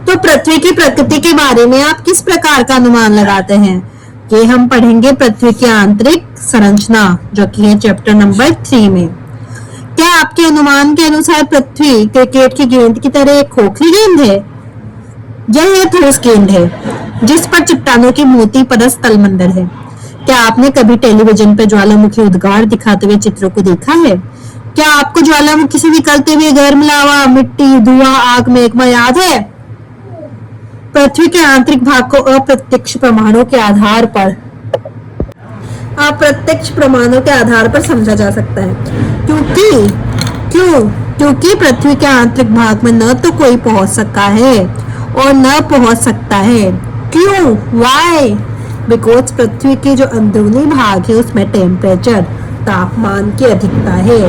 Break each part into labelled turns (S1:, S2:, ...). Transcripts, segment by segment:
S1: तो पृथ्वी की प्रकृति के बारे में आप किस प्रकार का अनुमान लगाते हैं? कि हम पढ़ेंगे पृथ्वी की आंतरिक संरचना, जो कि है चैप्टर नंबर 3 में। क्या आपके अनुमान के अनुसार पृथ्वी क्रिकेट की गेंद की तरह एक खोखली गेंद है? यह एक ठोस गेंद है जिस पर चट्टानों की मोती परत तलमंडल है। क्या आपने कभी टेलीविजन पर ज्वालामुखी उद्गार दिखाते हुए चित्रों को देखा है? क्या आपको ज्वालामुखी से निकलते हुए गर्म लावा, मिट्टी, धुआं, आग, मैग्मा याद है? पृथ्वी के आंतरिक भाग को अप्रत्यक्ष प्रमाणों के आधार पर समझा जा सकता है। क्योंकि पृथ्वी के आंतरिक भाग में न तो कोई पहुंच सका है और न पहुंच सकता है। क्यों? वाई? बिकॉज पृथ्वी के जो अंदरूनी भाग है उसमें टेम्परेचर, तापमान की अधिकता है।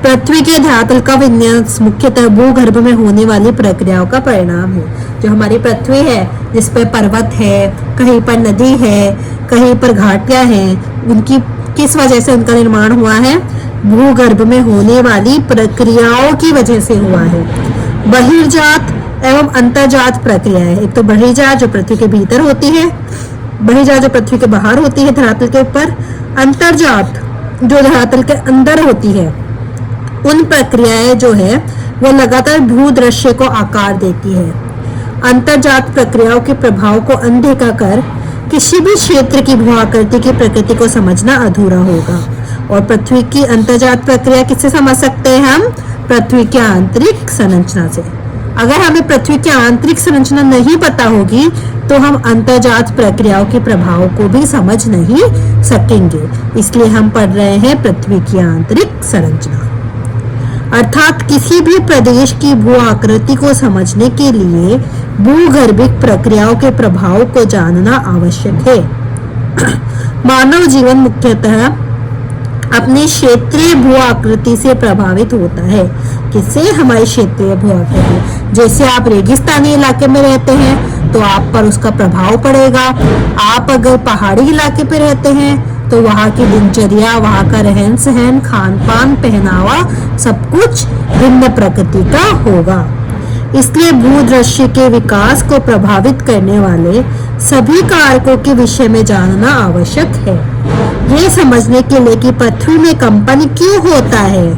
S1: पृथ्वी के धरातल का विन्यास मुख्यतः भूगर्भ में होने वाली प्रक्रियाओं का परिणाम है। जो हमारी पृथ्वी है, जिस पर पर्वत है, कहीं पर नदी है, कहीं पर घाटियां हैं, उनकी किस वजह से उनका निर्माण हुआ है? भूगर्भ में होने वाली प्रक्रियाओं की वजह से हुआ है। बहिर्जात एवं अंतर्जात प्रक्रियाएं। एक तो बहिर्जात जो पृथ्वी के भीतर होती है, बहिर्जात जो पृथ्वी के बाहर होती है धरातल के ऊपर, अंतर्जात जो धरातल के अंदर होती है। उन प्रक्रियाएं जो है वो लगातार भूदृश्य को आकार देती है। अंतर्जात प्रक्रियाओं के प्रभाव को अनदेखा कर किसी भी क्षेत्र की भू आकृति की प्रकृति को समझना अधूरा होगा। और पृथ्वी की अंतर्जात प्रक्रिया किससे समझ सकते हैं हम? पृथ्वी की आंतरिक संरचना से। अगर हमें पृथ्वी की आंतरिक संरचना नहीं पता होगी तो हम अंतर्जात प्रक्रियाओं के प्रभाव को भी समझ नहीं सकेंगे। इसलिए हम पढ़ रहे हैं पृथ्वी की आंतरिक संरचना। अर्थात किसी भी प्रदेश की भू आकृति को समझने के लिए भूगर्भिक प्रक्रियाओं के प्रभाव को जानना आवश्यक है। मानव जीवन मुख्यतः अपनी क्षेत्रीय भू आकृति से प्रभावित होता है। किससे? हमारी क्षेत्रीय भू आकृति। जैसे आप रेगिस्तानी इलाके में रहते हैं तो आप पर उसका प्रभाव पड़ेगा। आप अगर पहाड़ी इलाके पे रहते हैं तो वहाँ की दिनचर्या, वहाँ का रहन सहन, खान पान, पहनावा सब कुछ भिन्न प्रकृति का होगा। इसलिए भूदृश्य के विकास को प्रभावित करने वाले सभी कारकों के विषय में जानना आवश्यक है। ये समझने के लिए कि पृथ्वी में कंपन क्यों होता है,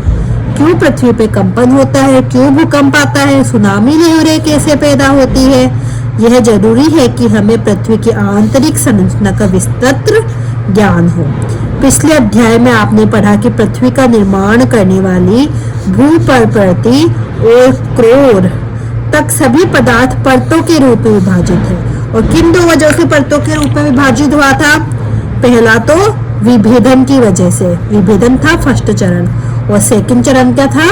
S1: क्यों पृथ्वी पे कंपन होता है, क्यों भूकंप आता है, सुनामी लहरें कैसे पैदा होती है, यह जरूरी है कि हमें पृथ्वी की आंतरिक संरचना का विस्तृत ज्ञान हो। पिछले अध्याय में आपने पढ़ा कि पृथ्वी का निर्माण करने वाली भूप्रकृति और क्रोर तक सभी पदार्थ परतों के रूप में विभाजित है। और किन दो वजहों से परतों के रूप में विभाजित हुआ था? पहला तो विभेदन की वजह से, विभेदन था फर्स्ट चरण। और सेकंड चरण क्या था?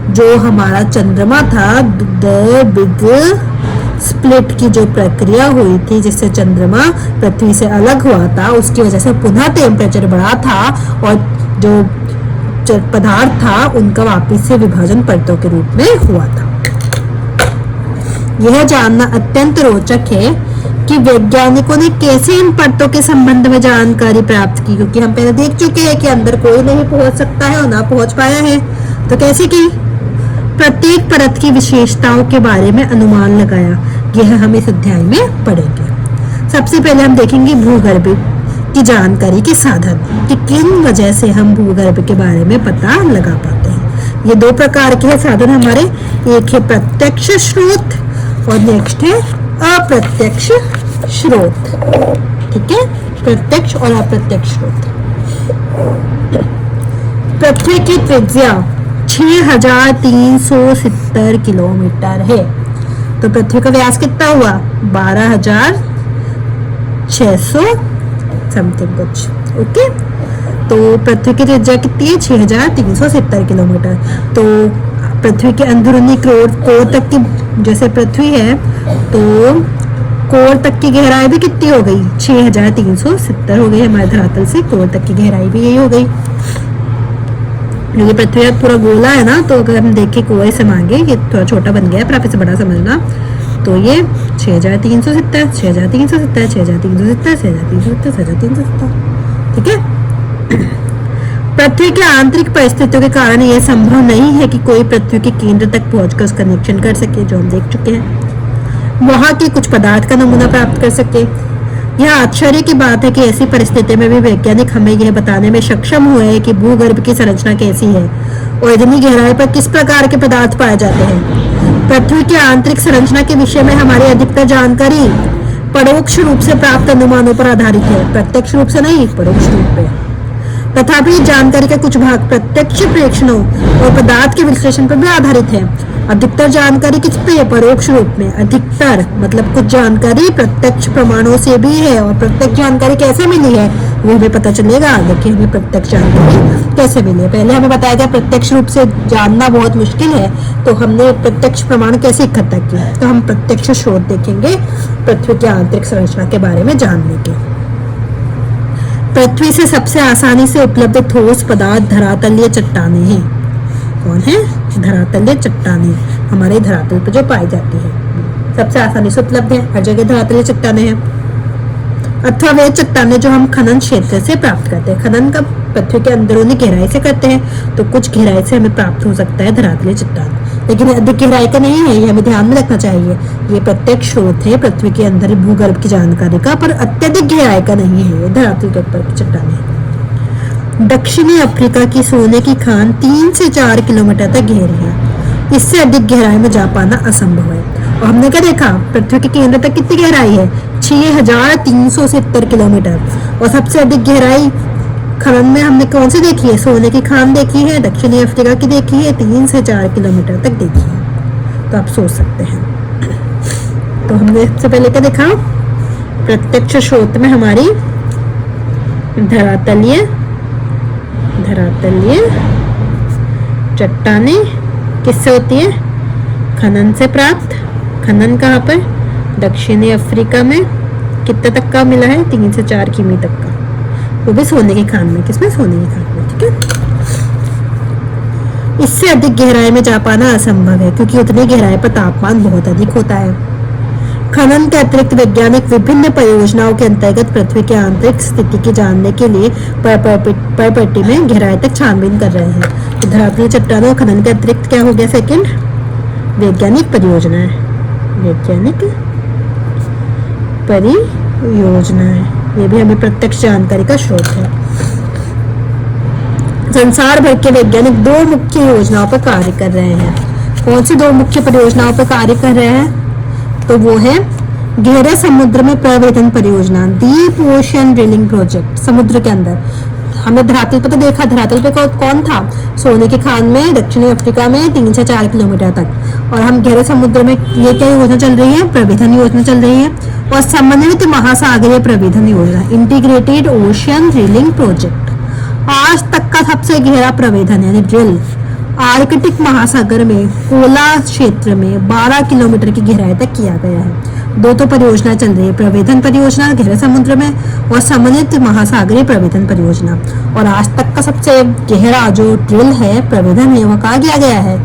S1: जो हमारा चंद्रमा था, द बिग स्प्लिट की जो प्रक्रिया हुई थी जिससे चंद्रमा पृथ्वी से अलग हुआ था, उसकी वजह से पुनः टेम्परेचर बढ़ा था और जो पदार्थ था उनका वापस से विभाजन परतों के रूप में हुआ था। यह जानना अत्यंत रोचक है कि वैज्ञानिकों ने कैसे इन परतों के संबंध में जानकारी प्राप्त की, क्योंकि हम पहले देख चुके हैं कि अंदर कोई नहीं पहुंच सकता है और ना पहुंच पाया है। तो कैसे की? प्रत्येक परत की विशेषताओं के बारे में अनुमान लगाया। यह हम इस अध्याय में पढ़ेंगे। सबसे पहले हम देखेंगे भूगर्भ की जानकारी के साधन, कि किन वजह से हम भूगर्भ के बारे में पता लगा पाते हैं। ये दो प्रकार के साधन हमारे, एक है प्रत्यक्ष स्रोत और नेक्स्ट है अप्रत्यक्ष स्रोत। ठीक है, प्रत्यक्ष और अप्रत्यक्ष स्रोत। पृथ्वी की त्रिज्या 6370 किलोमीटर है। तो पृथ्वी का व्यास कितना हुआ? 12,600 समथिंग कुछ। ओके, तो पृथ्वी की त्रिज्या कितनी है? 6370 किलोमीटर। तो पृथ्वी के अंदरूनी कोर तक की, जैसे पृथ्वी है तो कोर तक की गहराई भी कितनी हो गई? 6370 हो गई। हमारे धरातल से कोर तक की गहराई भी यही हो गई। क्योंकि पृथ्वी पूरा गोला है ना, तो अगर हम देखें कुएं से मांगे, ये थोड़ा छोटा बन गया है पर आप इसे बड़ा समझना। तो ये 6370, 6370, 6370, 6370, 6370। ठीक है। पृथ्वी के आंतरिक परिस्थितियों के कारण यह संभव नहीं है कि कोई पृथ्वी के केंद्र तक पहुंचकर उसका निरीक्षण कर सके, जो हम देख चुके हैं। वहां के कुछ पदार्थ का नमूना प्राप्त कर सके। यह आश्चर्य की बात है कि ऐसी परिस्थिति में भी वैज्ञानिक हमें यह बताने में सक्षम हुए हैं कि भूगर्भ की संरचना कैसी है और इतनी गहराई पर किस प्रकार के पदार्थ पाए जाते हैं। पृथ्वी की आंतरिक संरचना के विषय में हमारी अधिकतर जानकारी परोक्ष रूप से प्राप्त अनुमानों पर आधारित है, प्रत्यक्ष रूप से नहीं, परोक्ष रूप में। तथापि इस जानकारी का कुछ भाग प्रत्यक्ष प्रेक्षणों और पदार्थ के विश्लेषण पर भी आधारित है। अधिकतर जानकारी किस पे? परोक्ष रूप में। अधिकतर मतलब कुछ जानकारी प्रत्यक्ष प्रमाणों से भी है, और प्रत्यक्ष जानकारी कैसे मिली है वो भी पता चलेगा। देखिए हमें प्रत्यक्ष जानकारी कैसे मिली है। पहले हमें बताया गया प्रत्यक्ष रूप से जानना बहुत मुश्किल है, तो हमने प्रत्यक्ष प्रमाण कैसे इकट्ठा किया, तो हम प्रत्यक्ष स्रोत देखेंगे पृथ्वी की आंतरिक संरचना के बारे में जानने के। पृथ्वी से सबसे आसानी से उपलब्ध ठोस पदार्थ धरातलीय चट्टानें हैं। कौन है? धरातलीय चट्टानें हमारे धरातल पर जो पाई जाती है, सबसे आसानी से उपलब्ध है, हर जगह धरातलीय चट्टानें हैं। अथवा वे चट्टानें जो हम खनन क्षेत्र से प्राप्त करते हैं। खनन का पृथ्वी के अंदरूनी गहराई से करते हैं, तो कुछ गहराई से हमें प्राप्त हो सकता है धरातलीय चट्टान, लेकिन अधिक गहराई का नहीं है, ये हमें ध्यान में रखना चाहिए। ये प्रत्यक्ष स्रोत है पृथ्वी के अंदर भूगर्भ की जानकारी का, पर अत्यधिक गहराई का नहीं है, ये धरातल के ऊपर की चट्टानें। दक्षिणी अफ्रीका की सोने की खान 3 से 4 किलोमीटर तक गहरी है। इससे अधिक गहराई में जा पाना असंभव है। और हमने क्या देखा, पृथ्वी के केंद्र तक कितनी गहराई है? 6370 किलोमीटर। और सबसे अधिक गहराई खनन में हमने कौन सी देखी है? सोने की खान देखी है, दक्षिणी अफ्रीका की देखी है, 3 से 4 किलोमीटर तक देखी है। तो आप सोच सकते हैं। तो हमने सबसे पहले क्या देखा, प्रत्यक्ष स्रोत में हमारी धरातलीय चट्टानें किससे होती है? खनन से प्राप्त। खनन कहाँ पर? दक्षिणी अफ्रीका में। कितने तक का मिला है? 3 से 4 किमी तक का, वो भी सोने की खान में। किसमें? सोने की खान में। ठीक है, इससे अधिक गहराई में जा पाना असंभव है, क्योंकि उतनी गहराई पर तापमान बहुत अधिक होता है। खनन के अतिरिक्त वैज्ञानिक विभिन्न परियोजनाओं के अंतर्गत पृथ्वी की आंतरिक स्थिति की जानने के लिए परपट्टी में गहराई तक छानबीन कर रहे हैं। तो धरातलीय चट्टानों और खनन के अतिरिक्त क्या हो गया? सेकंड, वैज्ञानिक परियोजनाएं। वैज्ञानिक परियोजनाएं, ये भी हमें प्रत्यक्ष जानकारी का स्रोत है। संसार भर के वैज्ञानिक 2 मुख्य योजनाओं पर कार्य कर रहे हैं। कौन सी 2 मुख्य परियोजनाओं पर कार्य कर रहे हैं? तो वो है गहरे समुद्र में प्रवेदन परियोजना, डीप ओशन ड्रिलिंग प्रोजेक्ट। समुद्र के अंदर हमने धरातल पर तो देखा, धरातल पे कौन था? सोने की खान में, दक्षिणी अफ्रीका में 3 से 4 किलोमीटर तक। और हम गहरे समुद्र में, ये क्या योजना चल रही है? प्रवेदन योजना चल रही है। और समन्वित महासागरीय प्रवेदन योजना, इंटीग्रेटेड ओशन ड्रिलिंग प्रोजेक्ट, आज तक का सबसे गहरा प्रवेदन यानी ड्रिल आर्कटिक महासागर में कोला क्षेत्र में 12 किलोमीटर की गहराई तक किया गया है। 2 तो परियोजना चल रही है, प्रवेदन परियोजना गहरे समुद्र में और समन्वित महासागरीय प्रवेदन परियोजना। और आज तक का सबसे गहरा जो ड्रिल है, प्रवेदन है, वो कहाँ किया गया है?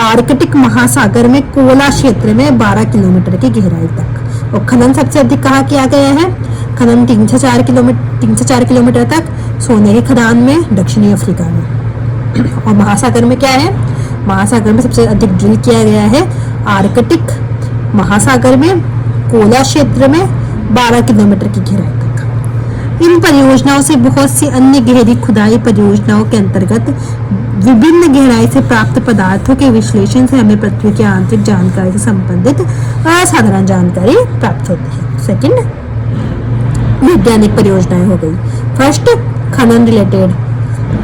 S1: आर्कटिक महासागर में कोला क्षेत्र में 12 किलोमीटर की गहराई तक। और खनन सबसे अधिक कहाँ किया गया है? खनन 3 से 4 किलोमीटर तक सोने के खदान में, दक्षिणी अफ्रीका में। और महासागर में क्या है? महासागर में सबसे अधिक ड्रिल किया गया है आर्कटिक महासागर में कोला क्षेत्र में 12 किलोमीटर की गहराई तक। इन परियोजनाओं से बहुत सी अन्य गहरी खुदाई परियोजनाओं के अंतर्गत विभिन्न गहराई से प्राप्त पदार्थों के विश्लेषण से हमें पृथ्वी की आंतरिक जानकारी से संबंधित असाधारण जानकारी प्राप्त होती है। सेकंड, वैज्ञानिक परियोजनाएं हो गई। फर्स्ट, खनन रिलेटेड,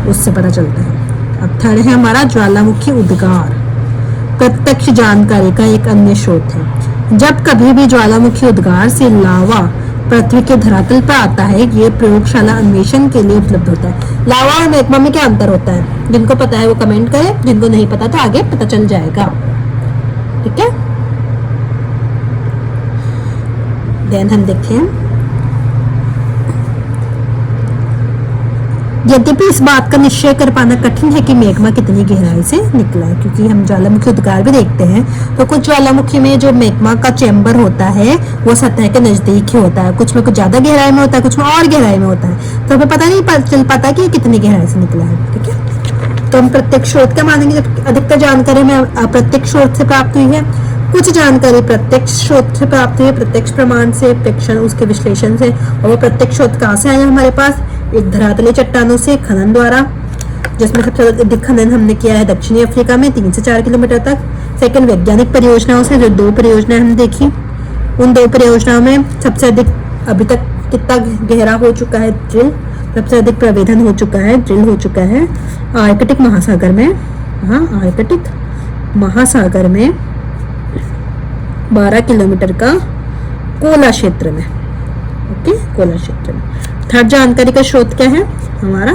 S1: उससे पता चलता है। अब थर्ड है हमारा ज्वालामुखी उद्गार, प्रत्यक्ष जानकारी का एक अन्य स्रोत है। जब कभी भी ज्वालामुखी उद्गार से लावा पृथ्वी के धरातल पर आता है, ये प्रयोगशाला अन्वेषण के लिए उपलब्ध होता है। लावा और मैग्मा में क्या अंतर होता है? जिनको पता है वो कमेंट करें, जिनको नहीं पता तो आगे पता चल जाएगा। ठीक है, देन हम देखते हैं यद्यपि इस बात का निश्चय कर पाना कठिन है कि मैग्मा कितनी गहराई से निकला है, क्योंकि हम ज्वालामुखी उद्गार भी देखते हैं तो कुछ ज्वालामुखी में जो मैग्मा का चैम्बर होता है वो सतह के नजदीक ही होता है, कुछ में कुछ ज्यादा गहराई में होता है, कुछ में और गहराई में होता है, तो हमें पता नहीं चल पाता कि कितनी गहराई से निकला है। ठीक है, तो हम प्रत्यक्ष स्रोत क्या मानेंगे, जब अधिकतर जानकारी हमें अप्रत्यक्ष स्रोत से प्राप्त हुई है, कुछ जानकारी प्रत्यक्ष स्रोत से प्राप्त हुई है, प्रत्यक्ष प्रमाण से, प्रेक्षण, उसके विश्लेषण से। और वो प्रत्यक्ष स्रोत कहाँ से आया हमारे पास, एक धरातलीय चट्टानों से खनन द्वारा, जिसमें सबसे अधिक खनन हमने किया है दक्षिणी अफ्रीका में 3 से 4 किलोमीटर तक। सेकंड, वैज्ञानिक परियोजनाओं से, जो 2 परियोजनाएं हमने देखी, उन 2 परियोजनाओं में सबसे अधिक अभी तक कितना गहरा हो चुका है ड्रिल, सबसे अधिक प्रवेदन हो चुका है, ड्रिल हो चुका है आर्कटिक महासागर में। हाँ, आर्कटिक महासागर में 12 किलोमीटर का कोला क्षेत्र में। ओके, कोला क्षेत्र में। थर्ड जानकारी का स्रोत क्या है हमारा,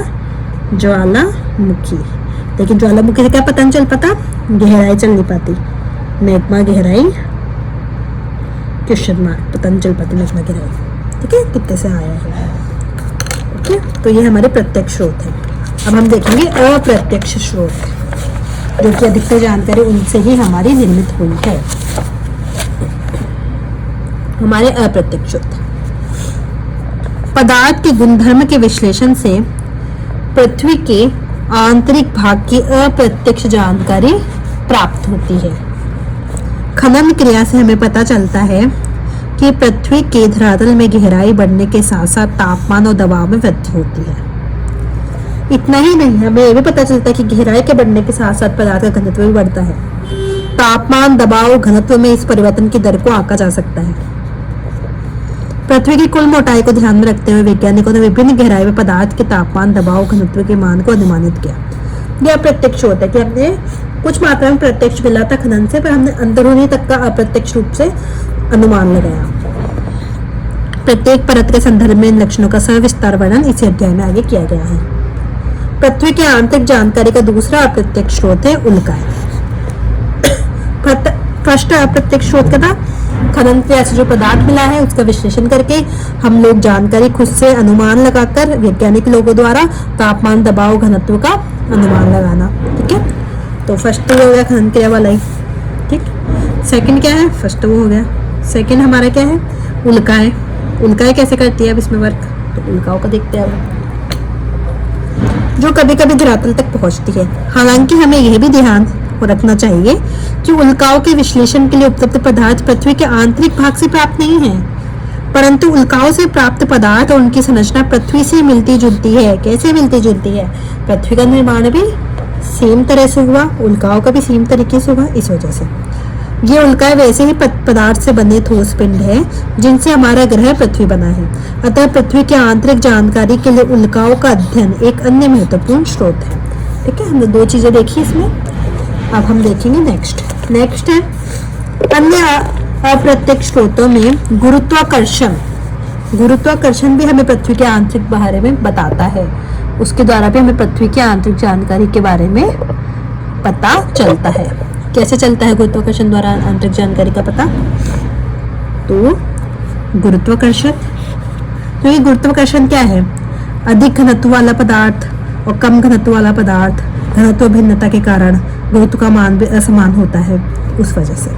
S1: ज्वालामुखी। लेकिन ज्वालामुखी से क्या पता नहीं चल पाता, गहराई चल नहीं पाती, मैग्मा गहराई क्वेश्चन मार्क, पता नहीं चल पाती मैग्मा गहराई। ठीक है, कितने से आया है। ओके, तो ये हमारे प्रत्यक्ष स्रोत है। अब हम देखेंगे अप्रत्यक्ष स्रोत, जो कि अधिकतर जानकारी उनसे ही हमारी निर्मित हुई है। हमारे अप्रत्यक्ष स्रोत, पदार्थ के गुणधर्म के विश्लेषण से पृथ्वी के आंतरिक भाग की अप्रत्यक्ष जानकारी प्राप्त होती है। खनन क्रिया से हमें पता चलता है कि पृथ्वी के धरातल में गहराई बढ़ने के साथ साथ तापमान और दबाव में वृद्धि होती है। इतना ही नहीं, हमें यह भी पता चलता है कि गहराई के बढ़ने के साथ साथ पदार्थ का घनत्व भी बढ़ता है। तापमान, दबाव, घनत्व में इस परिवर्तन की दर को आंका जा सकता है। पृथ्वी की कुल मोटाई को ध्यान में रखते हुए वैज्ञानिकों ने विभिन्न गहराई में पदार्थ के तापमान, दबाव, घनत्व के मान को अनुमानित किया। यह अप्रत्यक्ष होता है कि हमने कुछ मात्रा में प्रत्यक्ष मिला था खनन से, पर हमने अंदरूनी तक का अप्रत्यक्ष रूप से अनुमान लगाया। प्रत्येक परत के संदर्भ में इन लक्षणों का सविस्तार वर्णन इसी अध्याय में आगे किया गया है। पृथ्वी की आंतरिक जानकारी का दूसरा अप्रत्यक्ष स्रोत है उल्काएं। फर्स्ट अप्रत्यक्ष स्रोत का था खनन क्रिया से जो पदार्थ मिला है उसका विश्लेषण करके हम लोग जानकारी खुद से अनुमान लगाकर वैज्ञानिक लोगों द्वारा तापमान, दबाव, घनत्व का अनुमान लगाना। ठीक है, तो फर्स्ट तो हो गया खनन क्रिया वाला ही। ठीक, सेकंड क्या है, फर्स्ट वो हो गया। सेकंड हमारा क्या है, उल्काएं। उल्काएं कैसे करती है अब इसमें वर्क, तो उल्काओं का देखते हैं, जो कभी कभी धरातल तक पहुंचती है। हालांकि हमें यह भी ध्यान रखना चाहिए कि उल्काओं के विश्लेषण के लिए उपलब्ध पदार्थ पृथ्वी के आंतरिक भाग से प्राप्त नहीं है, परंतु उल्काओं से प्राप्त पदार्थ और उनकी संरचना पृथ्वी से मिलती जुलती है। कैसे मिलती जुलती है, पृथ्वी का निर्माण भी सेम तरह से हुआ, उल्काओं का भी सेम तरीके से हुआ। इस वजह से ये उल्काएं वैसे ही पदार्थ से बने ठोस पिंड है जिनसे हमारा ग्रह पृथ्वी बना है। अतः पृथ्वी की आंतरिक जानकारी के लिए उल्काओं का अध्ययन एक अन्य महत्वपूर्ण स्रोत है। ठीक है, हमने 2 चीजें देखी इसमें। अब हम देखेंगे नेक्स्ट है अन्य अप्रत्यक्ष स्रोतों में गुरुत्वाकर्षण। गुरुत्वाकर्षण भी हमें पृथ्वी के आंतरिक बारे में बताता है, उसके द्वारा भी हमें पृथ्वी की आंतरिक जानकारी के बारे में पता चलता है। कैसे चलता है गुरुत्वाकर्षण द्वारा आंतरिक जानकारी का पता, तो गुरुत्वाकर्षण, क्योंकि गुरुत्वाकर्षण क्या है, अधिक घनत्व वाला पदार्थ और कम घनत्व वाला पदार्थ, घनत्व भिन्नता के कारण गुरुत्व का मान भी असमान होता है। उस वजह से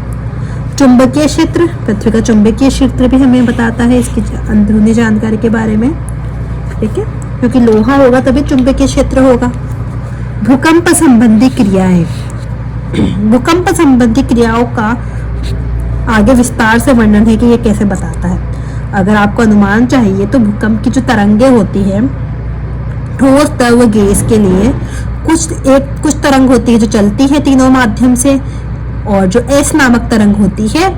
S1: चुंबकीय क्षेत्र, पृथ्वी का चुंबकीय क्षेत्र भी हमें बताता है इसकी अंदरूनी जानकारी के बारे में। ठीक है, क्योंकि लोहा होगा तभी चुंबकीय क्षेत्र होगा। भूकंप संबंधी क्रियाएं, भूकंप संबंधी क्रियाओं का आगे विस्तार से वर्णन है कि ये कैसे बताता है। अगर आपको अनुमान चाहिए तो भूकंप की जो तरंगे होती है ठोस, द्रव, गैस के लिए कुछ तरंग होती है जो चलती है तीनों माध्यम से, और जो एस नामक तरंग होती है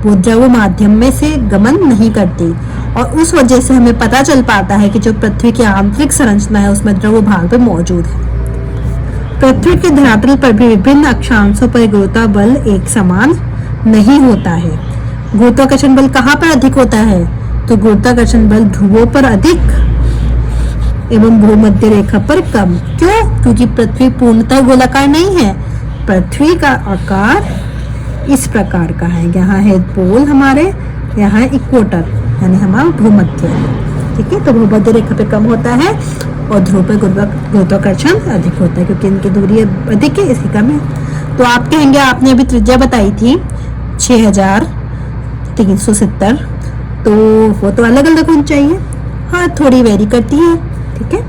S1: वो द्रव माध्यम में से गमन नहीं करती, और उस वजह से हमें पता चल पाता है कि जो पृथ्वी की आंतरिक संरचना है उसमें द्रव भाग पे मौजूद है। पृथ्वी के धरातल पर भी विभिन्न अक्षांशों पर गुरुत्व बल एक समान नहीं होता है। गुरुत्वाकर्षण बल कहाँ पर अधिक होता है, तो गुरुत्वाकर्षण बल ध्रुवों पर अधिक एवं भूमध्य रेखा पर कम। क्यों, क्योंकि पृथ्वी पूर्णतः गोलाकार नहीं है, पृथ्वी का आकार इस प्रकार का है। यहाँ है पोल हमारे, यहाँ है इक्वेटर यानी हमारा भूमध्य। ठीक है, तो भूमध्य रेखा पे कम होता है और ध्रुव पर गुरुत्वाकर्षण अधिक होता है, क्योंकि इनकी दूरी अधिक है, इसकी कम है। तो आप कहेंगे आपने अभी त्रिज्या बताई थी 6370, तो वो तो अलग अलग होनी चाहिए। हाँ, थोड़ी वेरी करती है, ठीक है।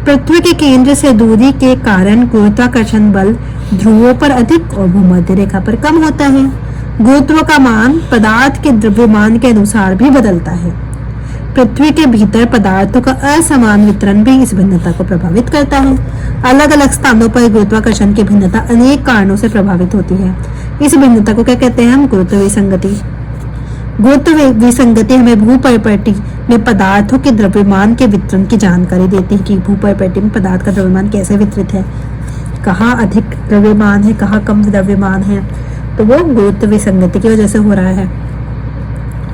S1: पृथ्वी के केंद्र से दूरी के कारण गुरुत्वाकर्षण बल ध्रुवों पर अधिक और भूमध्य रेखा पर कम होता है। गुरुत्व का मान पदार्थ के द्रव्यमान के अनुसार भी बदलता है। पृथ्वी के भीतर पदार्थों का असमान वितरण भी इस भिन्नता को प्रभावित करता है। अलग अलग स्थानों पर गुरुत्वाकर्षण की भिन्नता अनेक कारणों से प्रभावित होती है। इस भिन्नता को क्या कहते हैं हम? गुरुत्व विसंगति। गुरुत्व विसंगति हमें भूपर्पटी में पदार्थों के द्रव्यमान के वितरण की जानकारी देती है कि भूपर्पटी में पदार्थ का द्रव्यमान कैसे वितरित है, कहाँ अधिक द्रव्यमान है, कहाँ कम द्रव्यमान है। तो वो गुरुत्व विसंगति की वजह से हो रहा है।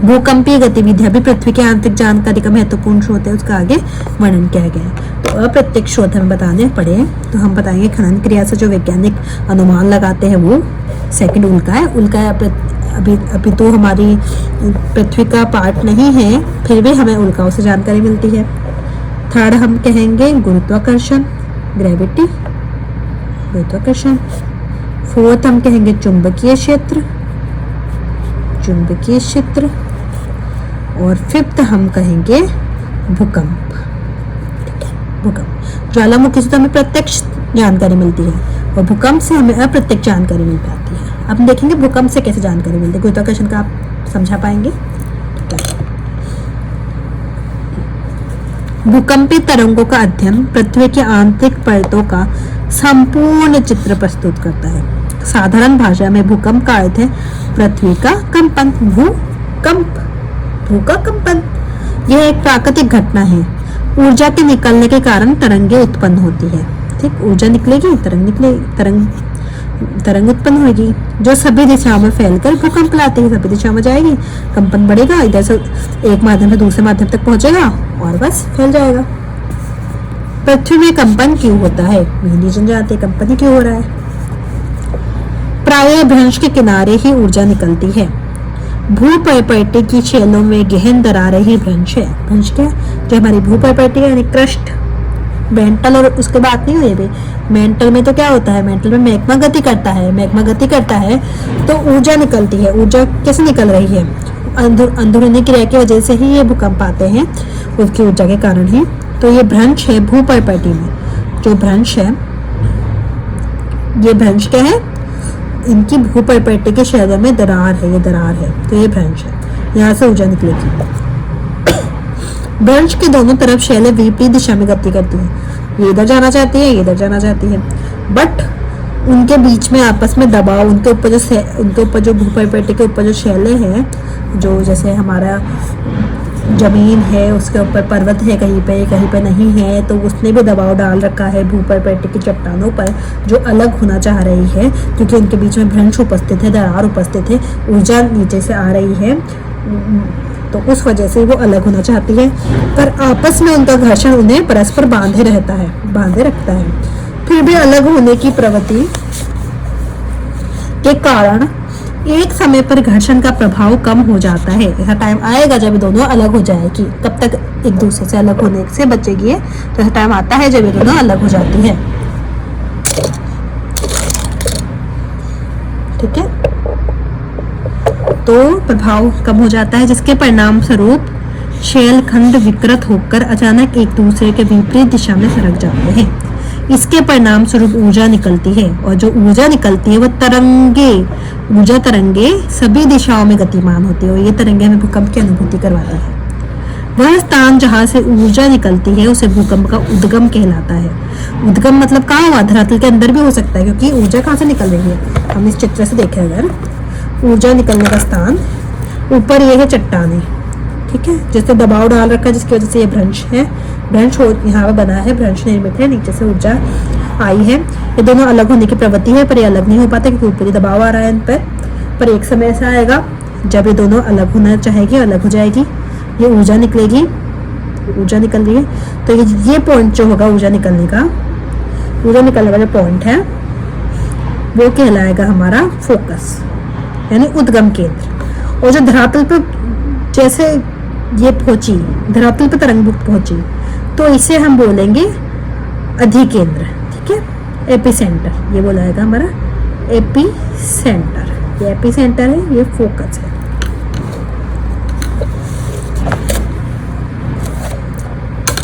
S1: भूकंपीय गतिविधियां भी पृथ्वी की आंतरिक जानकारी का महत्वपूर्ण स्रोत है, उसका आगे वर्णन किया गया है। तो अप्रत्यक्ष स्रोत हमें बताने पड़े तो हम बताएंगे खनन क्रिया से जो वैज्ञानिक अनुमान लगाते हैं वो सेकंड उल्का है। उल्का अभी तो हमारी पृथ्वी का पार्ट नहीं है, फिर भी हमें उल्काओं से जानकारी मिलती है। थर्ड हम कहेंगे गुरुत्वाकर्षण, ग्रेविटी, गुरुत्वाकर्षण। फोर्थ हम कहेंगे चुंबकीय क्षेत्र, चुंबकीय क्षेत्र। और फिफ्थ हम कहेंगे भूकंप, ठीक है, भूकंप। ज्वालामुखी से तो हमें प्रत्यक्ष जानकारी मिलती है और भूकंप से हमें अप्रत्यक्ष जानकारी मिल पाती है। अब देखेंगे भूकंप से कैसे जानकारी मिलती है। गुरुत्वाकर्षण का आप समझा पाएंगे, ठीक है। भूकंपीय तरंगों का अध्ययन पृथ्वी की आंतरिक परतों का संपूर्ण चित्र प्रस्तुत करता है। साधारण भाषा में भूकंप का अर्थ है पृथ्वी का कंपन। भूकंप, भू का कंपन। यह एक प्राकृतिक घटना है। ऊर्जा के निकलने के कारण तरंगे उत्पन्न होती है, ठीक। ऊर्जा निकलेगी, तरंग उत्पन्न होगी जो सभी दिशाओं में फैलकर भूकंप लाती है। सभी दिशाओं में जाएगी, कंपन बढ़ेगा, इधर से एक माध्यम से दूसरे माध्यम तक पहुंचेगा और बस फैल जाएगा। पृथ्वी में कंपन क्यों होता है? नहीं जन जाते कंपन क्यों हो रहा है। प्रायः भ्रंश के किनारे ही ऊर्जा निकलती है। भूपर्पटी की शैलों में गहन दरारें ही भ्रंश है। भ्रंश क्या? जो हमारी भूपर्पटी है, यानी क्रस्ट, मेंटल और उसके बाद नहीं हुई भी। मेंटल में तो क्या होता है? मेंटल में मैग्मा गति करता है। मैग्मा गति करता है तो ऊर्जा निकलती है। ऊर्जा कैसे निकल रही है? अंदरूनी क्रिया की वजह से ही ये भूकंप आते हैं, उसकी ऊर्जा के कारण ही। तो ये भ्रंश है भूपर्पटी में। जो भ्रंश है, ये भ्रंश क्या है? इनकी भूपर्पटी के शैलों में दरार है, ये दरार है, तो ये भ्रंश है। यहाँ से ऊर्जा निकलेगी। भ्रंश के दोनों तरफ शैलें विपरीत दिशा में गति करती हैं। ये इधर जाना चाहती है, ये इधर जाना चाहती है, बट उनके बीच में आपस में दबाव, उनके ऊपर जो भूपर्पटी के ऊपर जो शैलें हैं, जो जैसे हमारा जमीन है उसके ऊपर पर्वत है, कहीं पे नहीं है, तो उसने भी दबाव डाल रखा है भूपर्पटी की चट्टानों पर, जो अलग होना चाह रही है, क्योंकि उनके बीच में भ्रंश उपस्थित है, दरार उपस्थित है, ऊर्जा नीचे से आ रही है, तो उस वजह से वो अलग होना चाहती है। पर आपस में उनका घर्षण उन्हें परस्पर बांधे रखता है। फिर भी अलग होने की प्रवृत्ति के कारण एक समय पर घर्षण का प्रभाव कम हो जाता है। ऐसा टाइम आएगा जब ये दोनों अलग हो जाएगी। कब तक एक दूसरे से अलग होने से बचेगी? तो ऐसा टाइम आता है जब ये दोनों अलग हो जाती है, ठीक है। तो प्रभाव कम हो जाता है, जिसके परिणाम स्वरूप शैल खंड विकृत होकर अचानक एक दूसरे के विपरीत दिशा में सरक जाते हैं। इसके परिणाम स्वरूप ऊर्जा निकलती है, और जो ऊर्जा निकलती है वह ऊर्जा तरंगे सभी दिशाओं में गतिमान होती है, और ये तरंगे हमें भूकंप की अनुभूति करवाती है। वह स्थान जहाँ से ऊर्जा निकलती है उसे भूकंप का उद्गम कहलाता है। उद्गम मतलब कहाँ हुआ? धरातल के अंदर भी हो सकता है, क्योंकि ऊर्जा कहाँ से निकल रही है। हम इस चित्र से देखें, अगर ऊर्जा निकलने का स्थान ऊपर ये है चट्टाने, ठीक है, जिससे दबाव डाल रखा है, जिसकी वजह से ये भ्रंश है। भ्रंश यहाँ पे बना है, भ्रंश निर्मित है, नीचे से ऊर्जा आई है। ये दोनों अलग होने की प्रवृत्ति है, पर ये अलग नहीं हो पाते क्योंकि ऊपरी दबाव आ रहा है इन पर एक समय ऐसा आएगा जब ये दोनों अलग होना चाहेगी, अलग हो जाएगी, ये ऊर्जा निकलेगी, ऊर्जा निकल रही है, तो ये पॉइंट जो होगा ऊर्जा निकलने का जो पॉइंट है वो कहलाएगा हमारा फोकस, यानी उद्गम केंद्र। और जो धरातल पर जैसे ये पहुंची, धरातल पर तरंग पहुंची, तो इसे हम बोलेंगे अधिकेंद्र, ठीक है, एपिसेंटर। ये बोला जाएगा हमारा एपिसेंटर। ये एपिसेंटर है, ये फोकस है।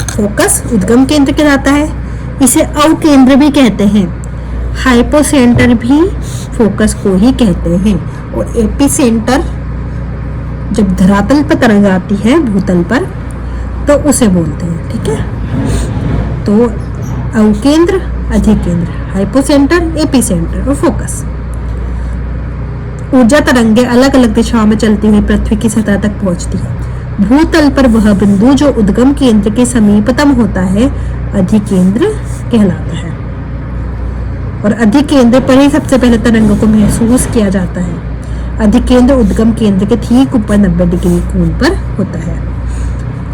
S1: फोकस उद्गम केंद्र कहलाता है। इसे अवकेंद्र भी कहते हैं। हाइपोसेंटर भी फोकस को ही कहते हैं। और एपिसेंटर जब धरातल पर तरंग आती है भूतल पर तो उसे बोलते हैं, ठीक है। तो अवकेंद्र, अधिकेंद्र, हाइपोसेंटर, एपिसेंटर और फोकस। ऊर्जा तरंगें अलग अलग दिशाओं में चलती हुई पृथ्वी की सतह तक पहुंचती है। भूतल पर वह बिंदु जो उद्गम केंद्र के समीपतम होता है अधिकेंद्र कहलाता है। और अधिकेंद्र पर ही सबसे पहले तरंगों को महसूस किया जाता है। अधिकेंद्र उद्गम केंद्र के ठीक ऊपर 90 डिग्री कोण पर होता है।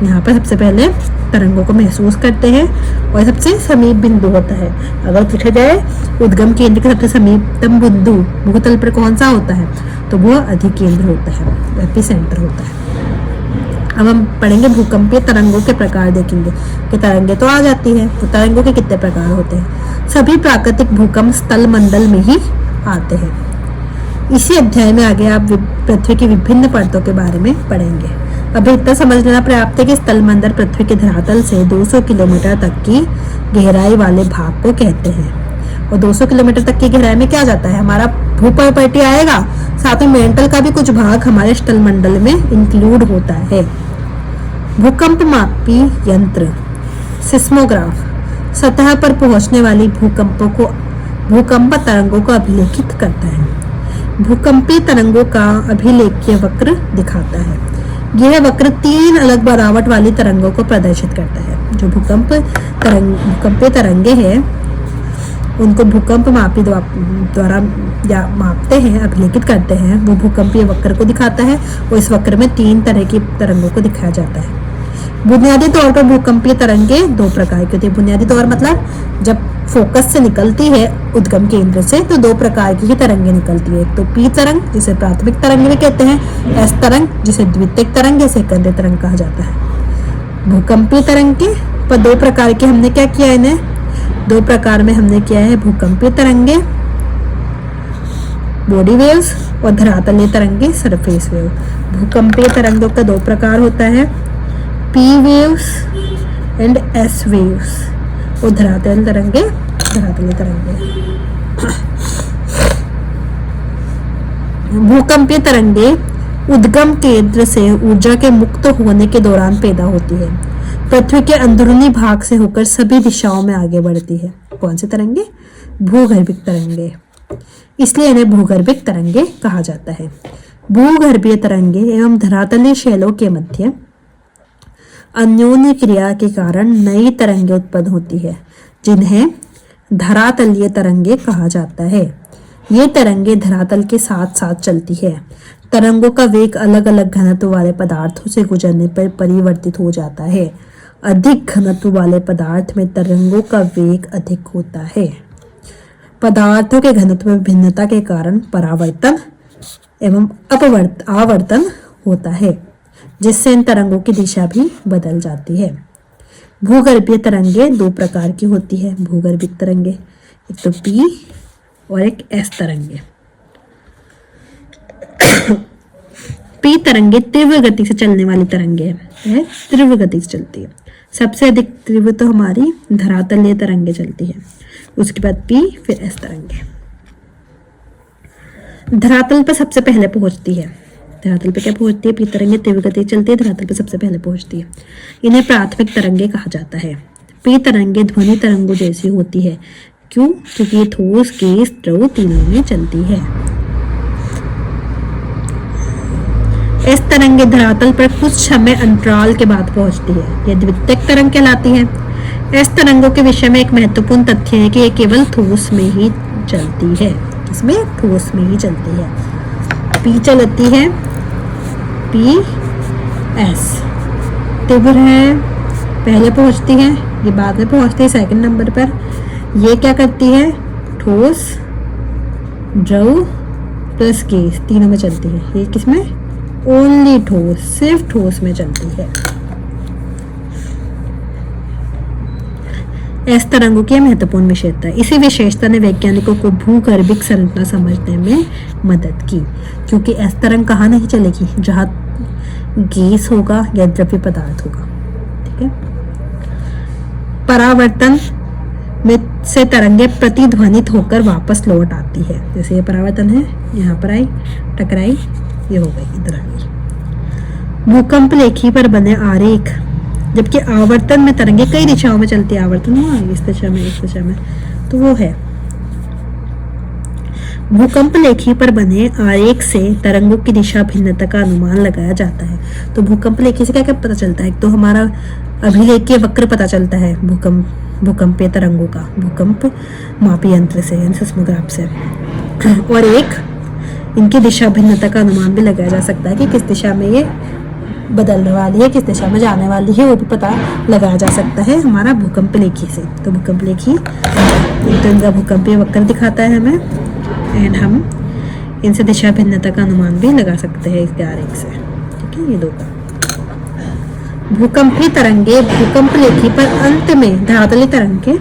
S1: यहाँ पर सबसे पहले तरंगों को महसूस करते हैं और सबसे समीप बिंदु होता है। अगर पूछा जाए उद्गम केंद्र के सबसे समीपतम बिंदु भूतल पर कौन सा होता है तो वो अधिकेंद्र होता है, एपिसेंटर होता है। अब हम पढ़ेंगे भूकंपीय तरंगों के प्रकार, देखेंगे कि तरंगे तो आ जाती है, तो तरंगों के कितने प्रकार होते हैं। सभी प्राकृतिक भूकंप स्थल मंडल में ही आते हैं। इसी अध्याय में आगे आप पृथ्वी की विभिन्न परतों के बारे में पढ़ेंगे। अभी इतना समझ लेना पर्याप्त है कि स्थल मंडल पृथ्वी के धरातल से 200 किलोमीटर तक की गहराई वाले भाग को कहते हैं। और 200 किलोमीटर तक की गहराई में क्या जाता है, हमारा भूपर्वतीय आएगा, साथ में मेंटल का भी कुछ भाग हमारे स्थल मंडल में इंक्लूड होता है। भूकंप मापी यंत्र सिस्मोग्राफ सतह पर पहुंचने वाली भूकंप तरंगों को अभिलेखित करता है। भूकंपीय तरंगों का अभिलेखीय वक्र दिखाता है। यह वक्र 3 अलग बनावट वाली तरंगों को प्रदर्शित करता है। जो भूकंपीय तरंगे हैं उनको भूकंप मापी द्वारा या मापते हैं, अभिलेखित करते हैं, वो भूकंपीय वक्र को दिखाता है। और इस वक्र में 3 तरह की तरंगों को दिखाया जाता है। बुनियादी तौर पर भूकंपीय तरंगे 2 प्रकार की होती है। बुनियादी तौर मतलब जब फोकस से निकलती है उद्गम केंद्र से तो 2 प्रकार की तरंगे निकलती है। एक तो पी तरंग जिसे प्राथमिक तरंग भी कहते हैं, एस तरंग जिसे द्वितीयक तरंग या सेकेंडरी तरंग कहा जाता है। भूकंपीय तरंग के पर 2 प्रकार के हमने क्या किया, इन्हें 2 प्रकार में हमने किया है। भूकंपीय तरंगे बॉडी वेव्स और धरातलीय तरंगे सरफेस वेव। भूकंपीय तरंगों का 2 प्रकार होता है, P waves and S waves. और धरातलीय तरंगे भूकंपीय तरंगे उद्गम केंद्र से ऊर्जा के मुक्त होने के दौरान पैदा होती है। पृथ्वी के अंदरूनी भाग से होकर सभी दिशाओं में आगे बढ़ती है। कौन से तरंगे, भूगर्भिक तरंगे, इसलिए इन्हें भूगर्भिक तरंगे कहा जाता है। भूगर्भीय तरंगे एवं धरातलीय शैलों के मध्य अन्योन्य क्रिया के कारण नई तरंगे उत्पन्न होती है जिन्हें धरातलीय तरंगे कहा जाता है। ये तरंगे धरातल के साथ साथ चलती है। तरंगों का वेग अलग अलग घनत्व वाले पदार्थों से गुजरने पर परिवर्तित हो जाता है। अधिक घनत्व वाले पदार्थ में तरंगों का वेग अधिक होता है। पदार्थों के घनत्व में भिन्नता के कारण परावर्तन एवं आवर्तन होता है जिससे इन तरंगों की दिशा भी बदल जाती है। भूगर्भीय तरंगे 2 प्रकार की होती है। भूगर्भिक तरंगे एक तो पी और एक एस तरंगे। पी तरंगे तीव्र गति से चलने वाली तरंगे है, तीव्र गति से चलती है। सबसे अधिक तीव्र तो हमारी धरातलीय तरंगे चलती है, उसके बाद पी, फिर एस तरंगे। धरातल पर सबसे पहले पहुंचती है। धरातल पे क्या पहुंचती है, पी तरंगे तीव्र गति चलती है, धरातल पे सबसे पहले पहुंचती है। इन्हें प्राथमिक तरंगे कहा जाता है। पी तरंगे ध्वनि तरंगों जैसी होती है। क्यों? क्योंकि ये ठोस, गैस, द्रव तीनों में चलती है। इस तरंगे धरातल पर कुछ समय अंतराल के बाद पहुंचती है। यह द्वितीयक तरंग कहलाती है। इस तरंगों के विषय में एक महत्वपूर्ण तथ्य है कि ये केवल ठोस में ही चलती है। इसमें ठोस में ही चलती है। पी चलती है, पी एस तीव्र है, पहले पहुंचती है, ये बाद में पहुंचती है 2nd नंबर पर। ये क्या करती है, ठोस, द्रव प्लस गैस तीनों में चलती है। ये किसमें, ओनली ठोस, सिर्फ ठोस में चलती है। एस तरंगों की महत्वपूर्ण विशेषता है। इसी विशेषता ने वैज्ञानिकों को भूगर्भिक संरचना समझने में मदद की, क्योंकि एस तरंग कहाँ नहीं चलेगी, जहाँ गैस होगा या द्रव्य पदार्थ होगा। ठीक है। परावर्तन में से तरंगे प्रतिध्वनित होकर वापस लौट आती है। जैसे ये परावर्तन है, यहाँ पर आई, टकराई, ये हो गई, इधर आ गई। भूकंप लेखी पर बने आरेख, जबकि आवर्तन में तरंगे कई दिशाओं में चलती है। आवर्तन हुआ इस दिशा में, इस दिशा में, तो वो है। भूकंप लेखी पर बने आरेख से तरंगों की दिशा भिन्नता का अनुमान लगाया जाता है। तो भूकंप लेखी से क्या क्या पता चलता है? तो हमारा अभिलेखीय वक्र पता चलता है भूकंपीय तरंगों का, भूकंप मापी यंत्र से यानी सिस्मोग्राफ से। और एक इनकी दिशा भिन्नता का अनुमान भी लगाया जा सकता है कि किस दिशा में ये बदलने वाली है, किस दिशा में जाने वाली है, वो भी पता लगाया जा सकता है हमारा भूकंप लेखी से। तो भूकंप लेखी तो इनका भूकंपीय वक्र दिखाता है हमें, एंड हम इनसे दिशा भिन्नता का अनुमान भी लगा सकते हैं इसके आरेख से। ठीक है, ये दो का। भूकंपीय तरंगे भूकंप लेखी पर अंत में धरातलीय तरंग के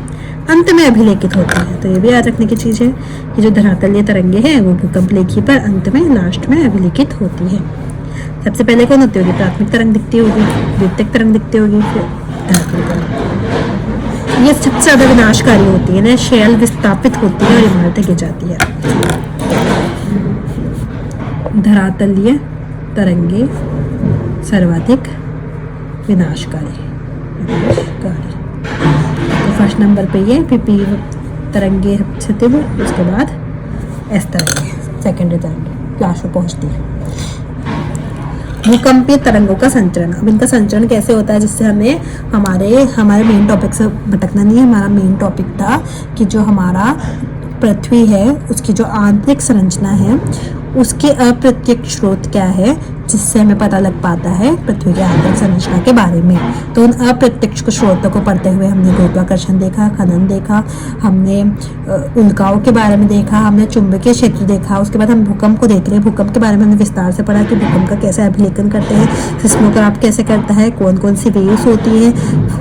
S1: अंत में अभिलेखित होती है। तो ये भी याद रखने की चीज है कि जो धरातलीय तरंगे हैं वो भूकंप लेखी पर अंत में, लास्ट में अभिलेखित होती है। सबसे पहले कौन होती होगी? प्राथमिक तरंग दिखती होगी, द्वितीयक तरंग दिखती होगी, फिर धरातलीय तरंग। ये सबसे ज्यादा विनाशकारी होती है ना, शैल विस्थापित होती है और इमारतें गिर जाती है। धरातलीय तरंगे सर्वाधिक विनाशकारी। तो फर्स्ट नंबर पे ये, फिर पी तरंगे सबसे तीव्र, उसके बाद एस तरंगे सेकेंडरी तरंगे लास्ट में पहुंचती है। भूकंपीय तरंगों का संचरण। अब इनका संचरण कैसे होता है, जिससे हमें हमारे मेन टॉपिक से भटकना नहीं है। हमारा मेन टॉपिक था कि जो हमारा पृथ्वी है उसकी जो आंतरिक संरचना है उसके अप्रत्यक्ष स्रोत क्या है, जिससे हमें पता लग पाता है पृथ्वी की आंतरिक संरचना के बारे में। तो उन अप्रत्यक्ष स्रोतों को पढ़ते हुए हमने गुरुत्वाकर्षण देखा, खनन देखा, हमने उल्काओं के बारे में देखा, हमने चुंबकीय क्षेत्र देखा। उसके बाद हम भूकंप को देख रहे हैं। भूकंप के बारे में हमने विस्तार से पढ़ा कि भूकंप का कैसे अभिलेखन करते हैं, सिस्मोग्राफ कैसे करता है, कौन कौन सी वेव्स होती है,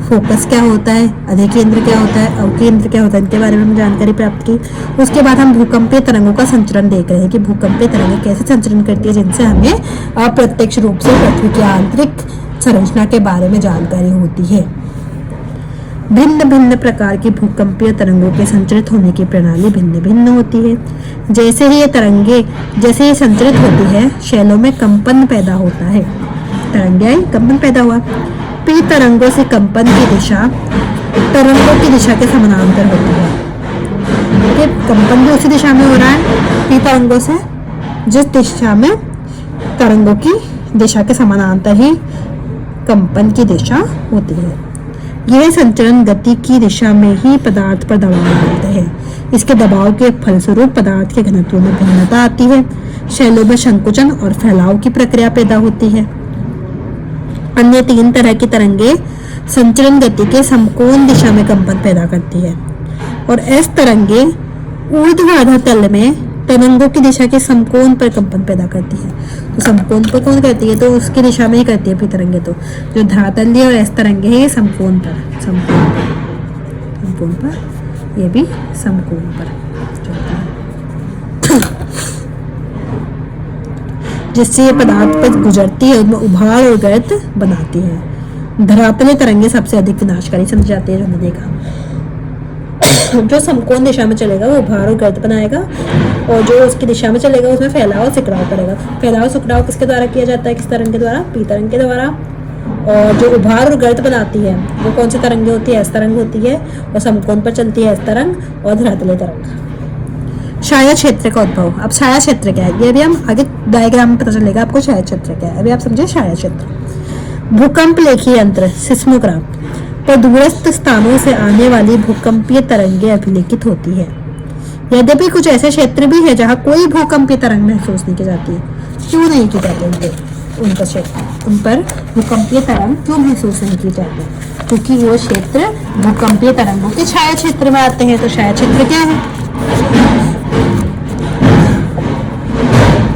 S1: फोकस क्या होता है, अधिकेंद्र क्या होता है, अवकेंद्र क्या होता है, इनके बारे में हमने जानकारी प्राप्त की। उसके बाद हम भूकंपीय तरंगों का संचरण देख रहे हैं कि भूकंपीय तरंगें कैसे संचरण करती है, जिनसे हमें अप्रत्यक्ष रूप से पृथ्वी की आंतरिक संरचना के बारे में जानकारी होती है। भिन्न भिन्न प्रकार की भूकंपीय तरंगों के संचरित होने की प्रणाली भिन्न भिन्न होती है। जैसे ही ये संचरित होती है, शैलों में कंपन पैदा होता है। तरंगे आई, कंपन पैदा हुआ। पी तरंगों से कंपन की दिशा तरंगों की दिशा के समानांतर होती है। कंपन भी उसी दिशा में हो रहा है पी तरंगों से, जिस दिशा में तरंगों की दिशा के समानांतर ही कंपन की दिशा होती है। यह संचरण गति की दिशा में ही पदार्थ पर दबाव डालते हैं। इसके दबाव के फलस्वरूप पदार्थ के घनत्व में भिन्नता आती है। शैलों में संकुचन और फैलाव की प्रक्रिया पैदा होती है। अन्य तीन तरह की तरंगे संचरण गति के समकोण दिशा में कंपन पैदा करती है, और एस तरंगे ऊर्ध्वाधर तल में तरंगों की दिशा के समकोण पर कंपन पैदा करती है। तो समकोण पर कौन करती है? तो उसकी दिशा में ही करती है पी तरंगे। तो जो धरातलीय और एस तरंगे हैं समकोण पर, ये भी समकोण पर जिससे ये पदार्थ पर गुजरती है, उनमें उभार और गर्त बनाती है। धरातलीय तरंगे सबसे अधिक विनाशकारी समझी जाती है, जो हमने देखा। जो समकोण दिशा में चलेगा वो उभार और गर्त बनाएगा, और जो उसकी दिशा में चलेगा उसमें फैलाव और सिकुड़ाव करेगा। फैलाव सिकुड़ाव किसके द्वारा किया जाता है? किस तरंग के द्वारा? पी तरंग के द्वारा। और जो उभार और गर्त बनाती है वो कौन सी तरंगे होती है? एस तरंग होती है, और समकोण पर चलती है एस तरंग और धरातलीय तरंग। छाया क्षेत्र का उद्भव। अब छाया क्षेत्र क्या है, ये भी हम आगे डायग्राम में पता चलेगा आपको छाया क्षेत्र क्या है। अभी आप समझे छाया क्षेत्र। भूकंप लेखी यंत्र सिस्मोग्राफ पर दूरस्थ स्थानों से आने वाली भूकंपीय तरंगें अभिलेखित होती है। यद्यपि कुछ ऐसे क्षेत्र भी है जहाँ कोई भूकंपीय तरंग महसूस नहीं की जाती है। क्यों नहीं की जाती? उनका क्षेत्र, उन पर भूकंपीय तरंग क्यों महसूस नहीं की जाती? क्योंकि वो क्षेत्र भूकंपीय तरंगों के छाया क्षेत्र में आते हैं। तो छाया क्षेत्र क्या है?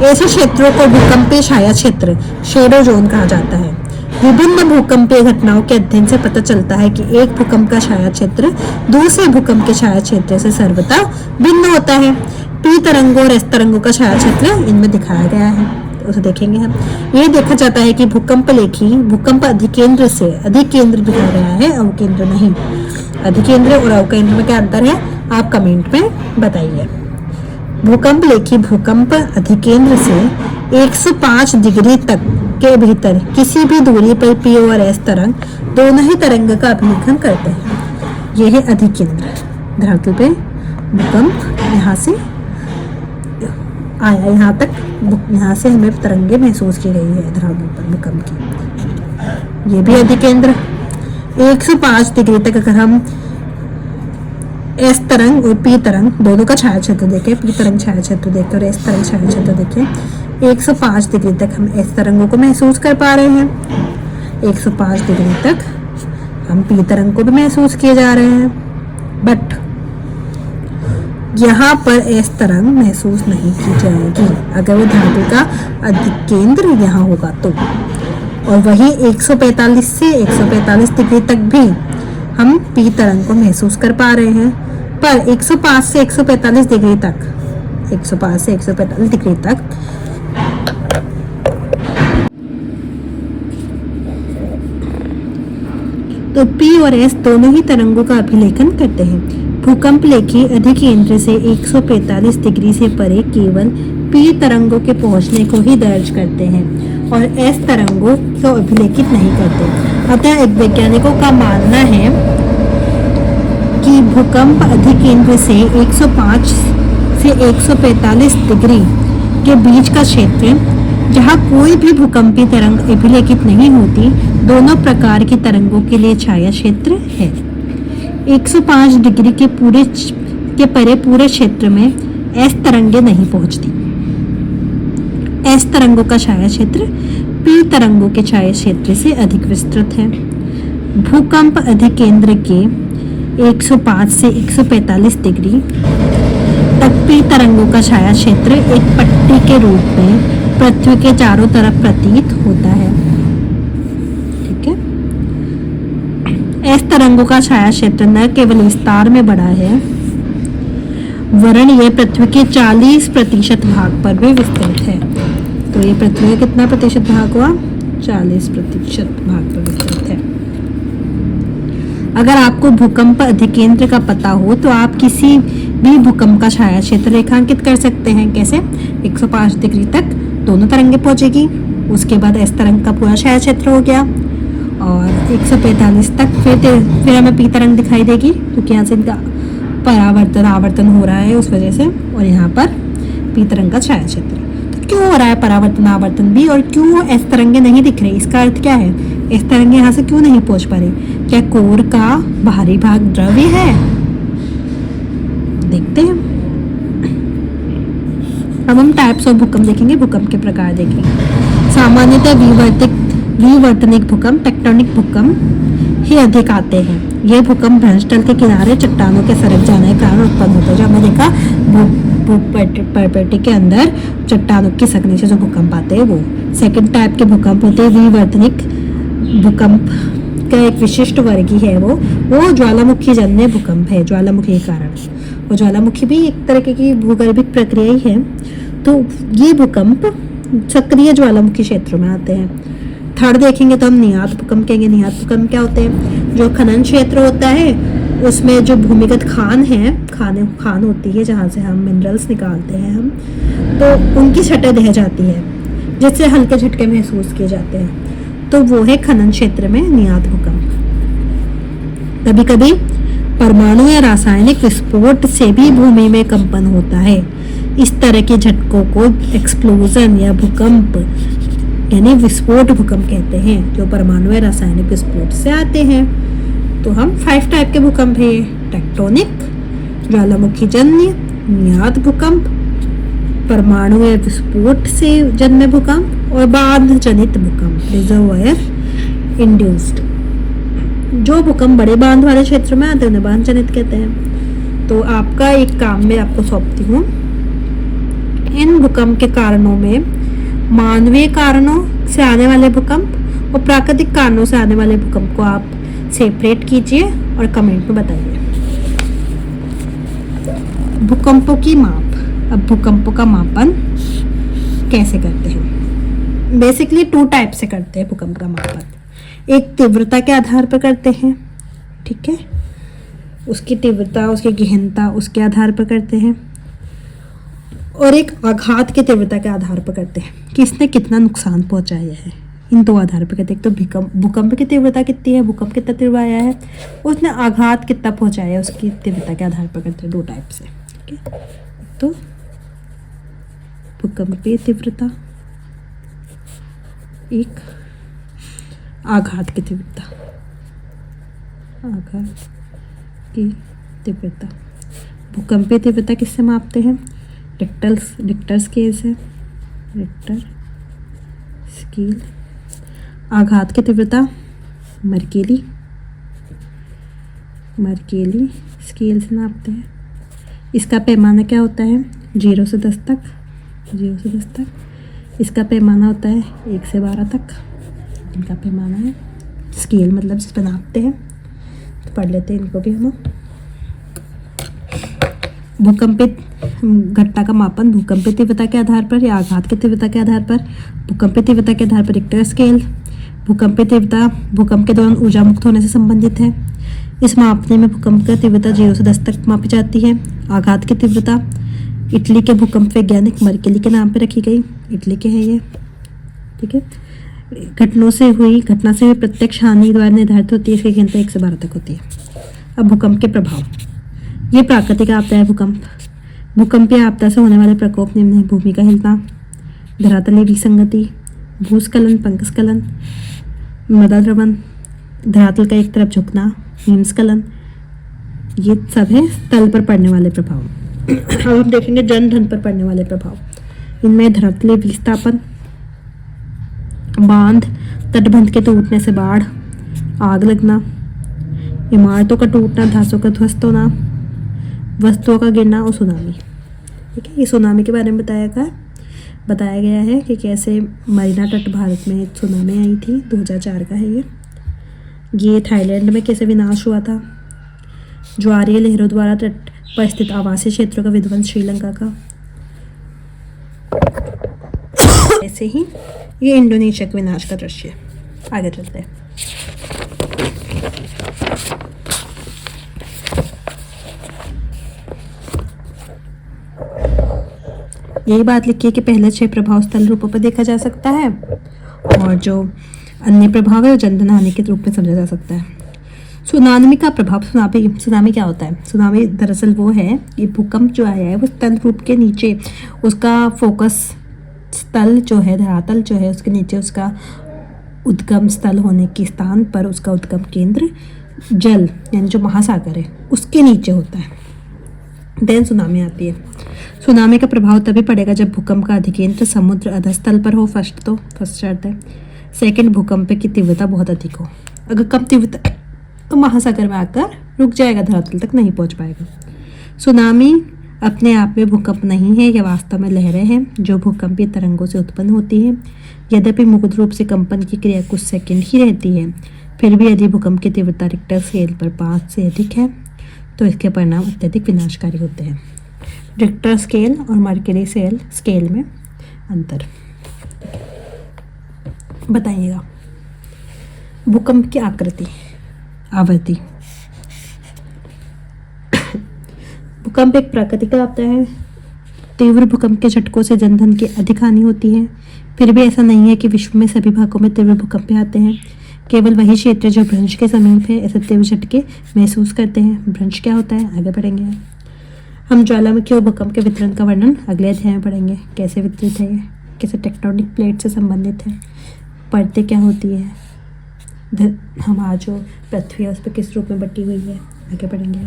S1: ऐसे क्षेत्रों को भूकंपीय छाया क्षेत्र, शेडो जोन कहा जाता है। विभिन्न भूकंपीय घटनाओं के अध्ययन से पता चलता है कि एक भूकंप का छाया क्षेत्र दूसरे भूकंप के छाया क्षेत्र से सर्वथा भिन्न होता है। पी तरंगों और एस तरंगों का छाया क्षेत्र इनमें दिखाया गया है, उसे देखेंगे हम। ये देखा जाता है कि भूकंप लेखी भूकंप अधिकेंद्र से अधिकेंद्र दिखाया गया है, अवकेंद्र नहीं। अधिकेंद्र और अवकेंद्र में क्या अंतर है आप कमेंट में बताइए। भूकंप लेखी भूकंप अधिकेंद्र से 105 डिग्री तक के भीतर किसी भी दूरी पर पी और एस तरंग दोनों ही तरंग का अभिलेखन करते हैं। यह है अधिकेंद्र। धरातल पे भूकंप यहाँ से आया, यहाँ तक, यहाँ से हमें तरंगे महसूस की गई है धरातल पर भूकंप की। ये भी अधिकेंद्र। 105 डिग्री तक अगर हम एस तरंग और पी तरंग दोनों का छाया क्षेत्र देखें, पी तरंग छाया क्षेत्र देखें और एस तरंग छाया क्षेत्र देखें, 105 डिग्री तक हम एस तरंगों को महसूस कर पा रहे हैं, 105 डिग्री तक हम पी तरंग को भी महसूस किए जा रहे हैं। बट यहाँ पर एस तरंग महसूस नहीं की जाएगी अगर वो धातु का अधिकेंद्र यहाँ होगा तो। और वही 145 से 145 डिग्री तक भी हम पी तरंग को महसूस कर पा रहे हैं। पर 105 से 145 डिग्री तक, 105 से 145 डिग्री तक तो पी और एस दोनों ही तरंगों का अभिलेखन करते हैं। भूकंप लेखी अधिकेंद्र से 145 डिग्री से परे केवल पी तरंगों के पहुंचने को ही दर्ज करते हैं और एस तरंगों को अभिलेखित नहीं करते। अतः वैज्ञानिकों का मानना है कि भूकंप अधिकेंद्र से 105 से 145 डिग्री के बीच का क्षेत्र जहां कोई भी भूकंपी तरंग अभिलेखित नहीं होती, दोनों प्रकार की तरंगों के लिए छाया क्षेत्र है। 105 डिग्री के परे पूरे क्षेत्र में एस तरंगे नहीं पहुंचती। एस तरंगों का छाया क्षेत्र पी तरंगों के छाया क्षेत्र से अधिक विस्तृत है। भूकंप अधिकेंद्र के 105 से 145 डिग्री तक पी तरंगों का छाया क्षेत्र एक पट्टी के रूप में पृथ्वी के चारों तरफ प्रतीत होता है। ठीक है। एस तरंगों का छाया क्षेत्र न केवल विस्तार में बड़ा है वरन यह पृथ्वी के 40% भाग पर भी विस्तृत है। तो ये पृथ्वी का कितना प्रतिशत भाग हुआ? 40% भाग पर विस्तृत है। अगर आपको भूकंप अधिकेंद्र का पता हो तो आप किसी भी भूकंप का छाया क्षेत्र रेखांकित कर सकते हैं। कैसे? 105 डिग्री तक दोनों तरंगे पहुंचेगी, उसके बाद एस तरंग का पूरा छाया क्षेत्र हो गया और 145 तक फिर हमें पी तरंग दिखाई देगी क्योंकि यहाँ से इनका आवर्तन हो रहा है उस वजह से, और यहाँ पर पी तरंग का छाया क्षेत्र। तो क्यों हो रहा है आवर्तन भी और क्यों एस तरंगे नहीं दिख रही? इसका अर्थ क्या है? एस तरंगे यहाँ से क्यों नहीं पहुंच पा रही? क्या कोर का बाहरी भाग द्रव्य है? देखते हैं। अब हम टाइप्स ऑफ भूकंप देखेंगे, भूकंप के प्रकार देखेंगे। सामान्यतः विवर्तनिक भूकंप, टेक्टोनिक भूकंप ही अधिक आते हैं। यह भूकंप भ्रंशतल के किनारे चट्टानों के सरक जाने के कारण उत्पन्न होता है। जो हमने देखा भूपट्टी के अंदर चट्टानों के सकने से जो भूकंप आते हैं वो। सेकंड टाइप के भूकंप होते हैं विवर्तनिक भूकंप का एक विशिष्ट वर्ग ही है वो ज्वालामुखी जन्य भूकंप है, ज्वालामुखी के कारण। और ज्वालामुखी भी एक तरह की भूगर्भिक प्रक्रिया ही है। तो ये भूकंप सक्रिय ज्वालामुखी क्षेत्रों में आते हैं। थर्ड देखेंगे तो हम नियात भूकंप कहेंगे। नियात भूकंप क्या होते हैं? जो खनन क्षेत्र होता है उसमें जो भूमिगत खान होती है जहाँ से हम मिनरल्स निकालते हैं हम, तो उनकी सतह ढह जाती है जिससे हल्के झटके महसूस किए जाते हैं। तो वो है खनन क्षेत्र में नियात भूकंप। कभी कभी परमाणु या रासायनिक विस्फोट से भी भूमि में कंपन होता है। इस तरह के झटकों को एक्सप्लोजन या भूकंप यानी विस्फोट भूकंप कहते हैं, जो परमाणु या रासायनिक विस्फोट से आते हैं। तो हम 5 टाइप के भूकंप है: टेक्टोनिक, ज्वालामुखी जन्य, नियात भूकंप, परमाणु या विस्फोट से जन्य भूकंप और बांध जनित भूकंप, रिजर्वायर इंड्यूस्ड। जो भूकंप बड़े बांध वाले क्षेत्र में आते हैं उन्हें बांध जनित कहते हैं। तो आपका एक काम मैं आपको सौंपती हूँ, इन भूकंप के कारणों में मानवीय कारणों से आने वाले भूकंप और प्राकृतिक कारणों से आने वाले भूकंप को आप सेपरेट कीजिए और कमेंट में बताइए। भूकंपों की माप। अब भूकंपों का मापन कैसे करते हैं? बेसिकली 2 टाइप से करते हैं भूकंप का मापन। एक तीव्रता के आधार पर करते हैं, ठीक है, उसकी तीव्रता, उसकी गहनता, उसके आधार पर करते हैं। और एक आघात की तीव्रता के आधार पर करते हैं कि इसने कितना नुकसान पहुंचाया है। इन 2 आधार पर करते हैं। तो भूकंप की तीव्रता कितनी है, भूकंप कितना तीव्र आया है, उसने आघात कितना पहुंचाया है, उसकी तीव्रता के आधार पर करते हैं। 2 टाइप से, ठीक है। तो भूकंपीय तीव्रता, एक आघात की तीव्रता। आघात की तीव्रता, भूकंपीय तीव्रता किससे मापते हैं? रिक्टर स्केल से, रिक्टर स्केल। आघात की तीव्रता मर्केली स्केल से नापते हैं। इसका पैमाना क्या होता है? 0 से 10 तक, 0 से 10 तक। इसका पैमाना होता है 1 से 12 तक। इनका पैमाना है, स्केल मतलब जिस पर नापते हैं। तो पढ़ लेते हैं इनको भी हम। भूकंपित घटना का मापन भूकंपीय तीव्रता के आधार पर या आघात की तीव्रता के आधार पर। भूकंपीय तीव्रता के आधार पर रिक्टर स्केल। भूकंपीय तीव्रता भूकंप के दौरान ऊर्जा मुक्त होने से संबंधित है। इस मापने में भूकंप की तीव्रता 0 से 10 तक मापी जाती है। आघात की तीव्रता इटली के भूकंप वैज्ञानिक मर्केली के नाम पर रखी गई। इटली के है ये, ठीक है। घटना से हुई प्रत्यक्ष हानि द्वारा निर्धारित होती है। इसकी गहनता 1 से 12 तक होती है। अब भूकंप के प्रभाव। ये प्राकृतिक आपदा है भूकंप। भूकंपीय आपदा से होने वाले प्रकोप निम्न है: भूमि का हिलना, धरातलीय विसंगति, भूस्खलन, पंखस्खलन, मृदा द्रवण, धरातल का एक तरफ झुकना, हिमस्खलन। ये सब है तल पर पड़ने वाले प्रभाव। अब हम देखेंगे जनधन पर पड़ने वाले प्रभाव। इनमें धरातलीय विस्थापन, बांध, तटबंध के टूटने से बाढ़, आग लगना, इमारतों का टूटना, धांसों का ध्वस्त होना, वस्तुओं का गिरना और सुनामी। ठीक है, ये सुनामी के बारे में बताया गया है कि कैसे मरीना तट भारत में एक सुनामी आई थी। 2004 का है ये थाईलैंड में कैसे विनाश हुआ था। ज्वारीय लहरों द्वारा तट पर स्थित आवासीय क्षेत्रों का विध्वंस श्रीलंका का। ऐसे ही ये इंडोनेशिया के विनाश का दृश्य है। आगे चलते हैं। यही बात लिखी है कि पहले 6 प्रभाव स्थल रूपों पर देखा जा सकता है और जो अन्य प्रभाव है वो जनधन हानि के रूप में समझा जा सकता है। सुनामी का प्रभाव। सुनामी क्या होता है? सुनामी दरअसल वो है कि भूकंप जो आया है वो स्थल रूप के नीचे उसका फोकस स्थल जो है, धरातल जो है, उसके नीचे उसका उद्गम स्थल होने के स्थान पर उसका उद्गम केंद्र जल यानी जो महासागर है उसके नीचे होता है। देन सुनामी आती है। सुनामी का प्रभाव तभी पड़ेगा जब भूकंप का अधिकेंद्र समुद्र अधस्थल पर हो। फर्स्ट शर्त है। सेकंड, भूकंप की तीव्रता बहुत अधिक हो। अगर कम तीव्रता तो महासागर में आकर रुक जाएगा, धरातल तक नहीं पहुंच पाएगा। सुनामी अपने आप में भूकंप नहीं है, यह वास्तव में लहरें हैं जो भूकंपीय तरंगों से उत्पन्न होती हैं। यद्यपि मुक्त रूप से कंपन की क्रिया कुछ सेकंड ही रहती है, फिर भी यदि भूकंप की तीव्रता रिक्टर स्केल पर 5 से अधिक है तो इसके परिणाम अत्यधिक विनाशकारी होते हैं। रिक्टर स्केल और मर्केली स्केल में अंतर बताइएगा। भूकंप की आकृति, आवृत्ति। भूकंप एक प्राकृतिक आपदा है। तीव्र भूकंप के झटकों से जनधन की अधिक हानि होती है। फिर भी ऐसा नहीं है कि विश्व में सभी भागों में तीव्र भूकंप आते हैं। केवल वही क्षेत्र जो भ्रंश के समीप है ऐसे तीव्र झटके महसूस करते हैं। भ्रंश क्या होता है आगे बढ़ेंगे। हम ज्वालामुखी और भूकंप के वितरण का वर्णन अगले अध्याय में पढ़ेंगे। कैसे वितरित है, कैसे टेक्टोनिक प्लेट से संबंधित है, परतें क्या होती है, हमारा जो पृथ्वी है उस पर किस रूप में बटी हुई है, आगे बढ़ेंगे।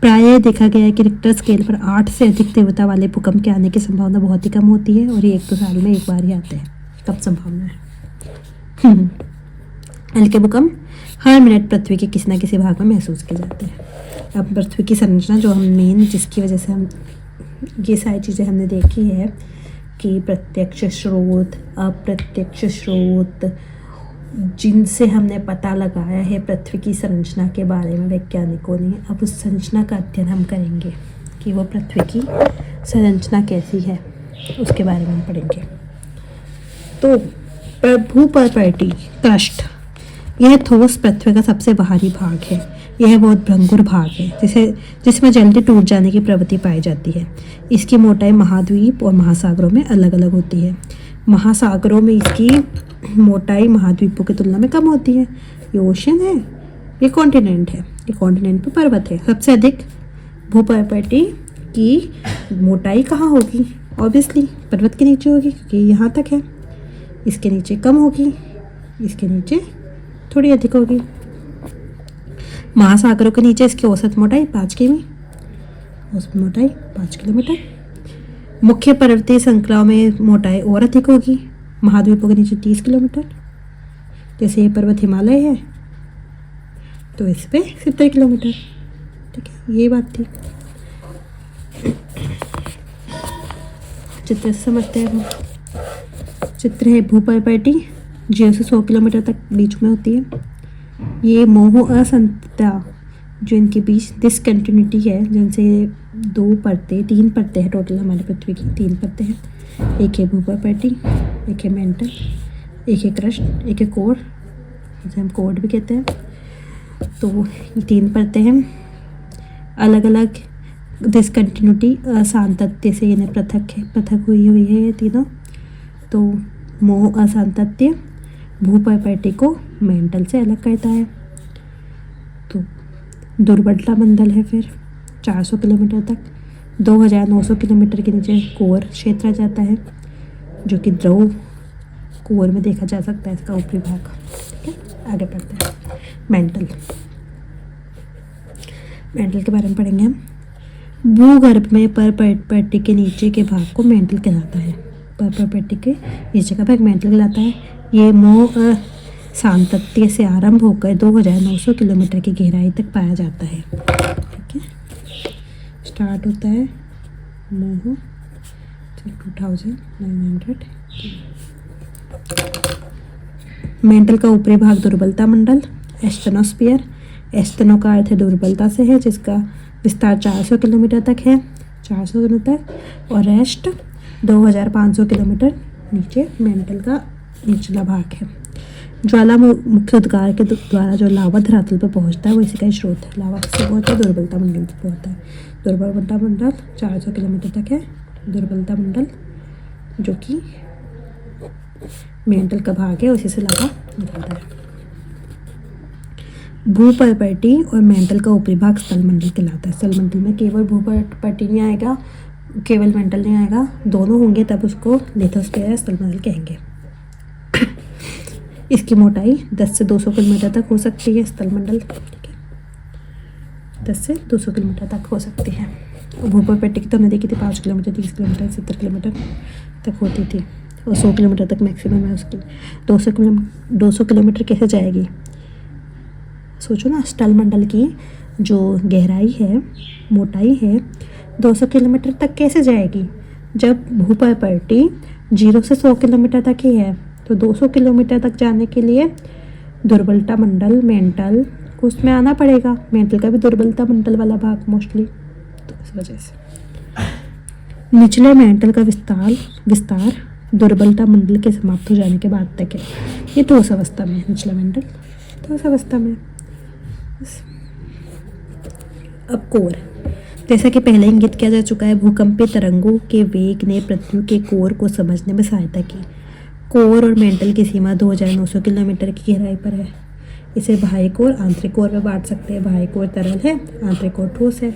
S1: प्रायः देखा गया है कि रिक्टर स्केल पर 8 से अधिक तीव्रता वाले भूकंप के आने की संभावना बहुत ही कम होती है और ये 1-2 साल में एक बार ही आते हैं। कब संभावना है? हल्के भूकंप हर मिनट पृथ्वी के किसी न किसी भाग में महसूस किए जाते हैं। अब पृथ्वी की संरचना जो हम मेन जिसकी वजह से हम ये सारी चीज़ें हमने देखी है कि प्रत्यक्ष स्रोत, अप्रत्यक्ष स्रोत जिनसे हमने पता लगाया है पृथ्वी की संरचना के बारे में वैज्ञानिकों ने, अब उस संरचना का अध्ययन हम करेंगे कि वो पृथ्वी की संरचना कैसी है, उसके बारे में हम पढ़ेंगे। तो भूपर्पैटी क्रस्ट, यह ठोस पृथ्वी का सबसे बाहरी भाग है। यह बहुत भंगुर भाग है जिसमें जल्दी टूट जाने की प्रवृत्ति पाई जाती है। इसकी मोटाई महाद्वीप और महासागरों में अलग अलग होती है। महासागरों में इसकी मोटाई महाद्वीपों की तुलना में कम होती है। ये ओशन है, ये कॉन्टिनेंट है, ये कॉन्टिनेंट पे पर्वत है। सबसे अधिक भूपर्पैटी की मोटाई कहाँ होगी? ऑब्वियसली पर्वत के नीचे होगी, क्योंकि यहाँ तक है। इसके नीचे कम होगी, इसके नीचे थोड़ी अधिक होगी। महासागरों के नीचे इसकी औसत मोटाई 5 किमी, औसत मोटाई 5 किलोमीटर। मुख्य पर्वतीय श्रृंखलाओं में मोटाई और अधिक होगी, महाद्वीपों के नीचे 30 किलोमीटर। जैसे ये पर्वत हिमालय है तो इस पे 70 किलोमीटर। ठीक है, ये बात थी। चित्र से समझते हैं हम। चित्र है भूपर्पैटी 0 से 100 किलोमीटर तक बीच में होती है। ये मोह असंतता जो इनके बीच डिसकंटिन्यूटी है, जिनसे 3 परतें हैं टोटल हमारी पृथ्वी की। 3 परतें हैं, एक है भूपर्पैटी, एक है मेंटल, एक है क्रस्ट, एक है कोर, जिसे हम कोर भी कहते हैं। तो ये 3 परतें हैं, अलग अलग डिसकंटिन्यूटी असांतत्य से इन्हें पृथक हुई है ये तीनों। तो मोह असांतत्य भूपर्पैटी को मेंटल से अलग करता है। तो दुर्बलता मंडल है फिर 400 किलोमीटर तक। 2900 किलोमीटर के नीचे कोर क्षेत्र आ जाता है, जो कि द्रव कोर में देखा जा सकता है इसका ऊपरी भाग। ठीक है, आगे पढ़ते हैं। मेंटल के बारे में पढ़ेंगे हम। भूगर्भ में पर्पैटी के नीचे के भाग को मेंटल कहलाता है। पर्पैटी के नीचे का भाग मेंटल कहलाता है। ये मोह सातत्य से आरंभ होकर 2900 किलोमीटर की गहराई तक पाया जाता है। ठीक है, स्टार्ट होता है मोह 2900। मेंटल का ऊपरी भाग दुर्बलता मंडल एस्टेनोस्फीयर। एस्टेनो का अर्थ है दुर्बलता से है, जिसका विस्तार 400 किलोमीटर तक है, 400 किलोमीटर। और रेस्ट 2500 किलोमीटर नीचे मेंटल का निचला भाग है। ज्वालामुखी उद्गार के द्वारा जो लावा धरातल पर पहुंचता है वो इसी का ही स्रोत है। लावा से पहुंचता है, दुर्बलता मंडल तक पहुंचता है। दुर्बलता मंडल 400 किलोमीटर तक है। दुर्बलता मंडल जो कि मेंटल का भाग है, उसी से लावा निकलता है। भूपर्पैटी और मेंटल का ऊपरी भाग स्थल मंडल कहलाता है। स्थल मंडल में केवल भूपर्पैटी नहीं आएगा, केवल मेंटल नहीं आएगा, दोनों होंगे तब उसको लिथोस्फीयर स्थल मंडल कहेंगे। इसकी मोटाई 10 से 200 किलोमीटर तक हो सकती है स्थल मंडल। ठीक है, 10 से 200 किलोमीटर तक हो सकती है। भूपर्पैटी की तो हमने देखी थी 5 किलोमीटर, 30 किलोमीटर, 70 किलोमीटर तक होती थी, और 100 किलोमीटर तक मैक्सिमम है उसकी। 200 किलोमीटर कैसे जाएगी? सोचो ना, स्थल मंडल की जो गहराई है, मोटाई है, 200 किलोमीटर तक कैसे जाएगी? जब भूपर्पैटी 0 से 100 किलोमीटर तक ही है, तो 200 किलोमीटर तक जाने के लिए दुर्बलता मंडल मेंटल को उसमें आना पड़ेगा। मेंटल का भी दुर्बलता मंडल वाला भाग मोस्टली, तो इस वजह से निचले मेंटल का विस्तार दुर्बलता मंडल के समाप्त हो जाने के बाद तक है। ये ठोस अवस्था में, निचला मेंटल ठोस अवस्था में। अब कोर, जैसा कि पहले इंगित किया जा चुका है, भूकंपीय तरंगों के वेग ने पृथ्वी के कोर को समझने में सहायता की। कोर और मेंटल की सीमा 2900 किलोमीटर की गहराई पर है। इसे बाह्य कोर आंतरिक कोर में बांट सकते हैं। बाह्य कोर तरल है, आंतरिक कोर ठोस है।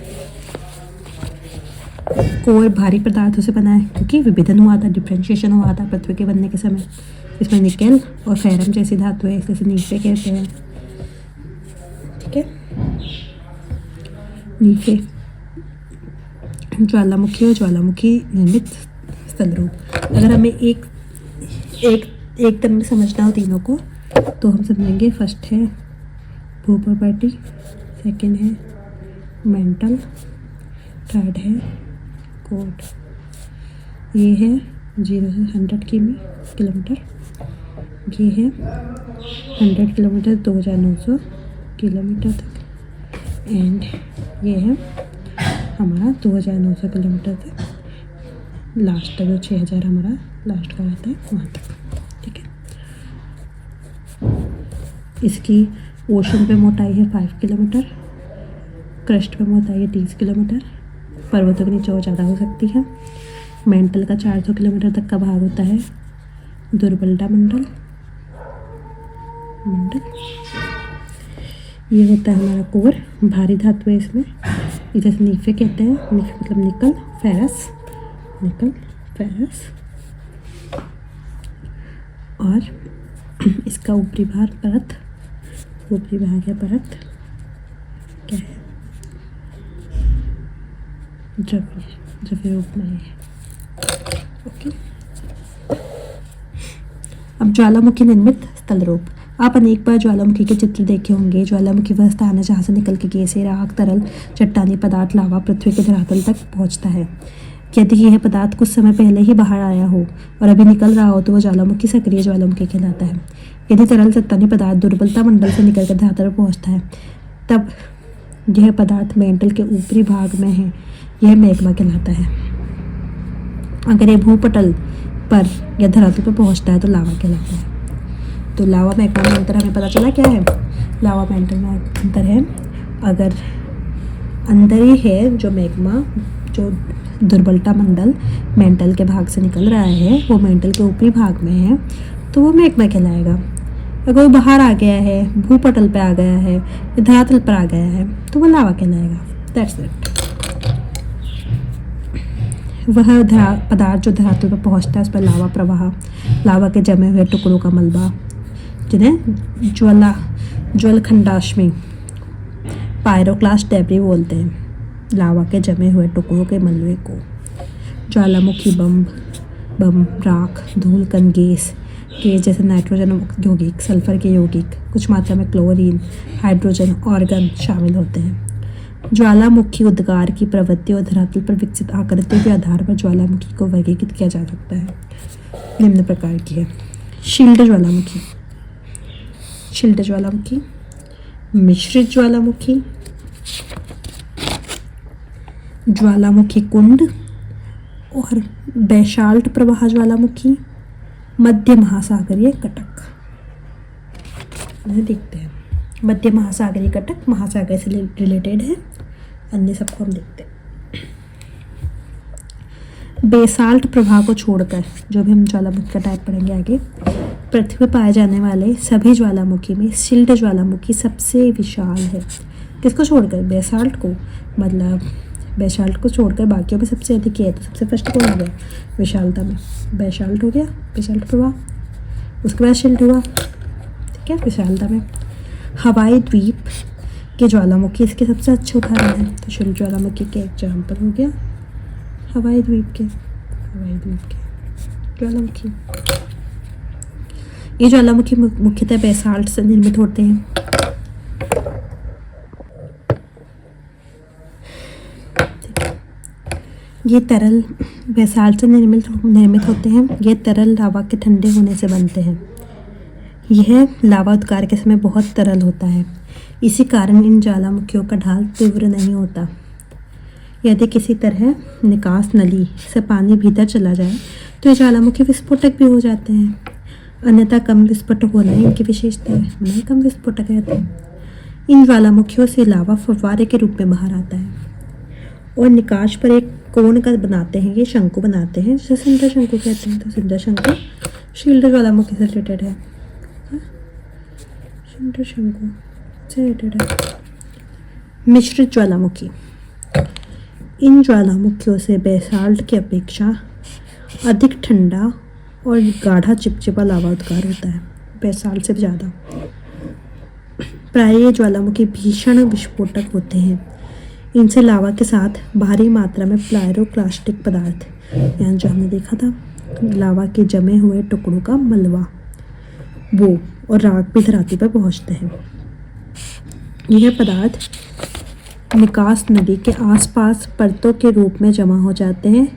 S1: कोर भारी पदार्थों से बना है, क्योंकि विभेदन हुआ था, डिफ्रेंशिएशन हुआ था पृथ्वी के बनने के समय। इसमें निकेल और फेरम जैसी धातु है, इसलिए नीचे कहते हैं। ठीक है, नीचे ज्वालामुखी और ज्वालामुखी निर्मित स्थल रूप। अगर हमें एक तरह में समझना हो तीनों को, तो हम समझेंगे फर्स्ट है भूपर्पैटी, सेकंड है मेंटल, थर्ड है कोर। ये है 0 से 100 किलोमीटर, ये है 100 किलोमीटर 2900 किलोमीटर तक, एंड ये है हमारा 2900 किलोमीटर तक, लास्ट तक जो 6000 हमारा लास्ट का रहता है वहाँ तक, ठीक है। इसकी ओशन पे मोटाई है 5 किलोमीटर, क्रस्ट पे मोटाई है 30 किलोमीटर, पर्वतों के नीचे और ज़्यादा हो सकती है। मेंटल का 400 किलोमीटर तक का भाग होता है दुर्बलता मंडल। ये होता है हमारा कोर, भारी धातु है इसमें, इसे नीफे कहते हैं, नीफे मतलब निकल फेरस, और इसका ऊपरी भाग परत, ऊपरी भाग है परत, क्या है द्रव्य रूप में है, ओके। अब ज्वालामुखी निर्मित स्थल रूप। आप अनेक बार ज्वालामुखी के चित्र देखे होंगे। ज्वालामुखी वह स्थान है जहाँ से निकल के गैसीय राख, तरल, चट्टानी पदार्थ, लावा पृथ्वी के धरातल तक पहुँचता है। यदि यह पदार्थ कुछ समय पहले ही बाहर आया हो और अभी निकल रहा हो तो वह ज्वालामुखी सक्रिय ज्वालामुखी कहलाता है। यदि तरल चट्टानी पदार्थ दुर्बलता मंडल से निकलकर धरातल पर पहुँचता है तब यह पदार्थ मेंटल के ऊपरी भाग में है, यह मैग्मा कहलाता है। अगर यह भूपटल पर या धरातल पर पहुँचता है तो लावा कहलाता है। तो लावा मैग्मा में अंतर हमें पता चला क्या है। लावा मेंटल में अंतर है, अगर अंदर ही है जो मैग्मा, जो दुर्बलता मंडल मेंटल के भाग से निकल रहा है वो मेंटल के ऊपरी भाग में है तो वो मैग्मा कहलाएगा। अगर वो बाहर आ गया है, भूपटल पे आ गया है, धरातल पर आ गया है तो वो लावा कहलाएगा। That's it. वह पदार्थ जो धरातल पर पहुंचता है उस पर लावा प्रवाह, लावा के जमे हुए टुकड़ों का मलबा, जिन्हें ज्वलखंडाश्मी पायरोक्लास्ट डेब्री बोलते हैं, लावा के जमे हुए टुकड़ों के मलबे को। ज्वालामुखी बम, राख, धूल कण, गैस जैसे नाइट्रोजन यौगिक, सल्फर के यौगिक, कुछ मात्रा में क्लोरीन, हाइड्रोजन, ऑर्गन शामिल होते हैं। ज्वालामुखी उद्गार की प्रवृत्ति और धरातल पर विकसित आकृतियों के आधार पर ज्वालामुखी को वर्गीकृत किया जा सकता है। निम्न प्रकार की है: शील्ड ज्वालामुखी, मिश्रित ज्वालामुखी कुंड और बैसाल्ट प्रवाह ज्वालामुखी, मध्य महासागरीय कटक। देखते हैं मध्य महासागरीय कटक महासागर से रिलेटेड है, अन्य सबको हम देखते हैं। बेसाल्ट प्रवाह को छोड़कर जो भी हम ज्वालामुखी का टाइप पढ़ेंगे आगे, पृथ्वी पर पाए जाने वाले सभी ज्वालामुखी में शील्ड ज्वालामुखी सबसे विशाल है। किसको छोड़कर? बेसाल्ट को, मतलब बेसाल्ट को छोड़कर बाकियों में सबसे अधिक है। तो सबसे फर्स्ट कौन हो गया? विशालता में बेसाल्ट हो गया, बेसाल्ट प्रवाह। उसके बाद शील्ड हुआ, ठीक है, विशालता में। हवाई द्वीप के ज्वालामुखी इसके सबसे अच्छे उदाहरण हैं। तो शील्ड ज्वालामुखी के एग्जाम्पल हो गया हवाई द्वीप के ज्वालामुखी। ये ज्वालामुखी मुख्यतः बेसाल्ट से निर्मित होते हैं। ये तरल बेसाल्ट से निर्मित होते हैं। ये तरल लावा के ठंडे होने से बनते हैं। यह लावा उद्गार के समय बहुत तरल होता है। इसी कारण इन ज्वालामुखियों का ढाल तीव्र नहीं होता। यदि किसी तरह निकास नली से पानी भीतर चला जाए तो ये ज्वालामुखी विस्फोटक भी हो जाते हैं। अन्यथा कम विस्फोटक होना इनकी विशेषता है, उन्हें कम विस्फोटक रहते हैं। इन ज्वालामुखियों से लावा फव्वारे के रूप में बाहर आता है और निकास पर एक कोण का बनाते हैं, ये शंकु बनाते हैं, जिसे सिंडर शंकु कहते हैं। तो सिंडर शंकु शील्ड ज्वालामुखी से रिलेटेड है, सिंडर शंकु से रिलेटेड है। मिश्रित ज्वालामुखी, इन ज्वालामुखियों से बेसाल्ट की अपेक्षा अधिक ठंडा और गाढ़ा चिपचिपा लावा उद्गार होता है, बेसाल्ट से ज़्यादा। प्रायः ये ज्वालामुखी भीषण विस्फोटक होते हैं। इनसे लावा के साथ भारी मात्रा में पायरोक्लास्टिक पदार्थ, यहाँ जो हमने देखा था लावा के जमे हुए टुकड़ों का मलबा, वो और राख भी धरातल पर पहुँचते हैं। यह पदार्थ निकास नदी के आसपास परतों के रूप में जमा हो जाते हैं,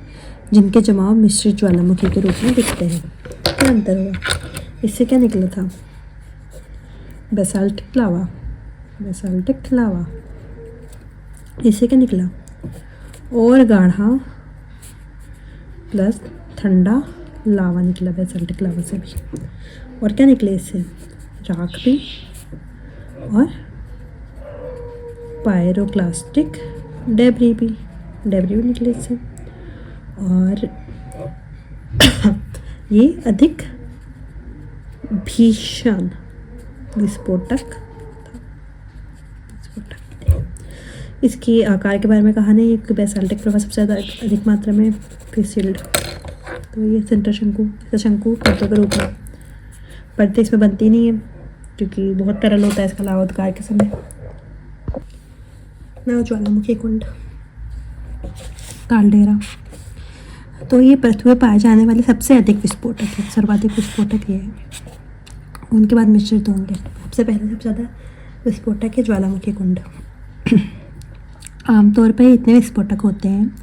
S1: जिनके जमाव मिश्रित ज्वालामुखी के रूप में दिखते हैं। क्या अंतर हुआ? इससे क्या निकला था? Basaltic lava, basaltic lava. इससे क्या निकला? और गाढ़ा प्लस ठंडा लावा निकला बेसाल्टिक लावा से भी। और क्या निकले इससे? राख भी और पायरोक्लास्टिक डेब्री भी निकले इससे। और ये अधिक भीषण विस्फोटक था। इसकी आकार के बारे में कहा नहीं, एक बेसाल्टिक प्रवाह सबसे ज़्यादा अधिक मात्रा में फिसल्ड। तो ये सेंटर शंकु परतों के रूप में, परतें इसमें बनती नहीं है क्योंकि बहुत तरल होता है इसका लावा उद्गार के समय। ना ज्वालामुखी कुंड, कालडेरा। तो ये पृथ्वी में पाए जाने वाले सबसे अधिक विस्फोटक है, सर्वाधिक विस्फोटक ये है। उनके बाद मिश्रित होंगे। सबसे पहले सबसे ज़्यादा विस्फोटक है ज्वालामुखी कुंड। आमतौर पर इतने विस्फोटक होते हैं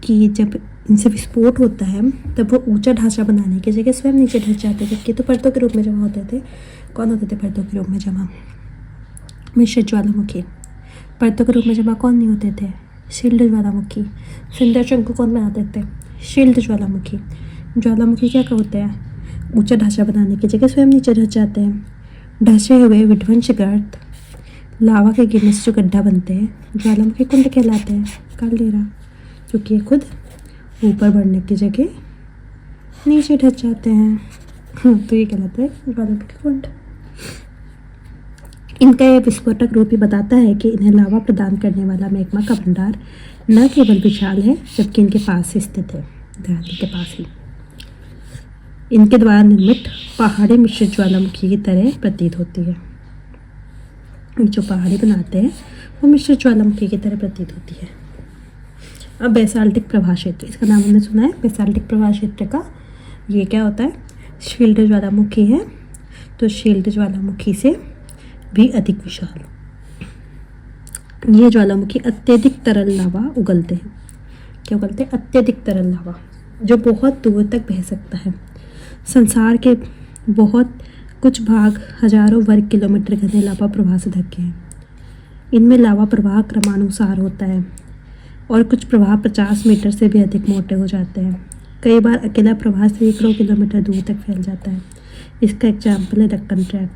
S1: कि जब इनसे विस्फोट होता है तब वो ऊंचा ढांचा बनाने की जगह स्वयं नीचे ढस जाते थे। जबकि तो परतों के रूप में जमा होते थे। कौन होते थे परतों के रूप में जमा? मिश्रित ज्वालामुखी। परतों के रूप में जमा कौन नहीं होते थे? शील्ड ज्वालामुखी। सिंदर शंकु कौन बनाते थे? शील्ड ज्वालामुखी। ज्वालामुखी क्या होते हैं? ऊंचा ढांचा बनाने की जगह स्वयं नीचे ढस जाते हैं। ढसे हुए विध्वंस गर्त लावा के गिरने से जो गड्ढा बनते हैं ज्वालामुखी कुंड कहलाते हैं। कालडेरा, क्योंकि ये खुद ऊपर बढ़ने की जगह नीचे ढस जाते हैं। तो ये कहलाता है ज्वालामुखी कुंड। इनका ये विस्फोटक रूप ही बताता है कि इन्हें लावा प्रदान करने वाला मैग्मा का भंडार न केवल विशाल है जबकि इनके पास ही स्थित है, धरती के पास ही। इनके द्वारा निर्मित पहाड़ी मिश्रित ज्वालामुखी की तरह प्रतीत होती है। जो पहाड़ी बनाते हैं वो मिश्रित ज्वालामुखी की तरह प्रतीत होती है। अब बेसाल्टिक प्रवाह क्षेत्र, इसका नाम हमने सुना है बेसाल्टिक प्रवाह क्षेत्र का। ये क्या होता है? शील्ड ज्वालामुखी है तो शील्ड ज्वालामुखी से भी अधिक विशाल। ये ज्वालामुखी अत्यधिक तरल लावा उगलते हैं। क्या उगलते हैं? अत्यधिक तरल लावा जो बहुत दूर तक बह सकता है। संसार के बहुत कुछ भाग हजारों वर्ग किलोमीटर घने लावा प्रवाह से ढके हैं। इनमें लावा प्रवाह क्रमानुसार होता है और कुछ प्रवाह 50 मीटर से भी अधिक मोटे हो जाते हैं। कई बार अकेला प्रवाह सैकड़ों किलोमीटर दूर तक फैल जाता है। इसका एग्जाम्पल है डक्कन ट्रैप,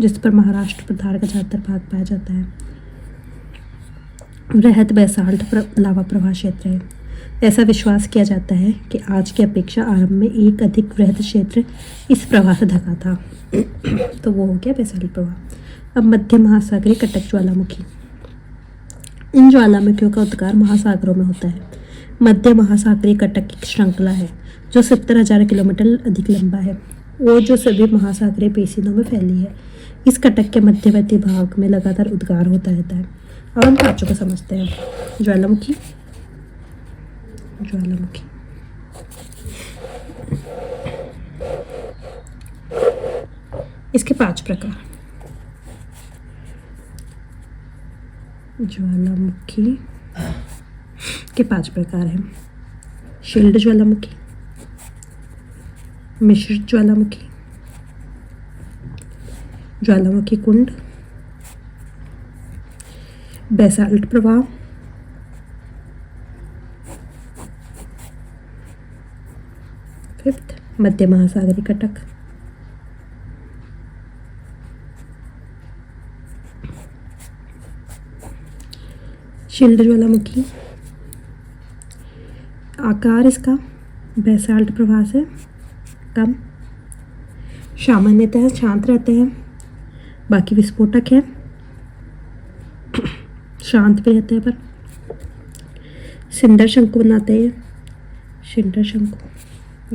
S1: जिस पर महाराष्ट्र प्रधार का ज़्यादातर भाग पाया जाता है। वृहद बेसाल्ट लावा प्रवाह क्षेत्र है। ऐसा विश्वास किया जाता है कि आज की अपेक्षा आरंभ में एक अधिक वृहद क्षेत्र इस प्रवाह से ढका था। तो वो हो गया बेसाल्ट प्रवाह। अब मध्य महासागरीय कटक ज्वालामुखी। इन ज्वालामुखियों का उद्गार महासागरों में होता है। मध्य महासागरीय कटक की श्रृंखला है जो 70,000 किलोमीटर अधिक लंबा है और जो सभी महासागरीय बेसिनों में फैली है। इस कटक के मध्यवर्ती भाग में लगातार उद्गार होता रहता है। अब हम पांचों को समझते हैं। ज्वालामुखी, ज्वालामुखी, इसके 5 प्रकार। ज्वालामुखी के 5 प्रकार हैं। शील्ड ज्वालामुखी, मिश्रित ज्वालामुखी, ज्वालामुखी कुंड, बेसाल्ट प्रवाह, फिफ्थ मध्य महासागरीय कटक। शील्ड ज्वालामुखी, आकार इसका बेसाल्ट प्रवाह से कम, सामान्यतः शांत रहते हैं, बाकी विस्फोटक है, शांत भी रहते हैं पर। सिंडर शंकु बनाते हैं, सिंडर शंकु।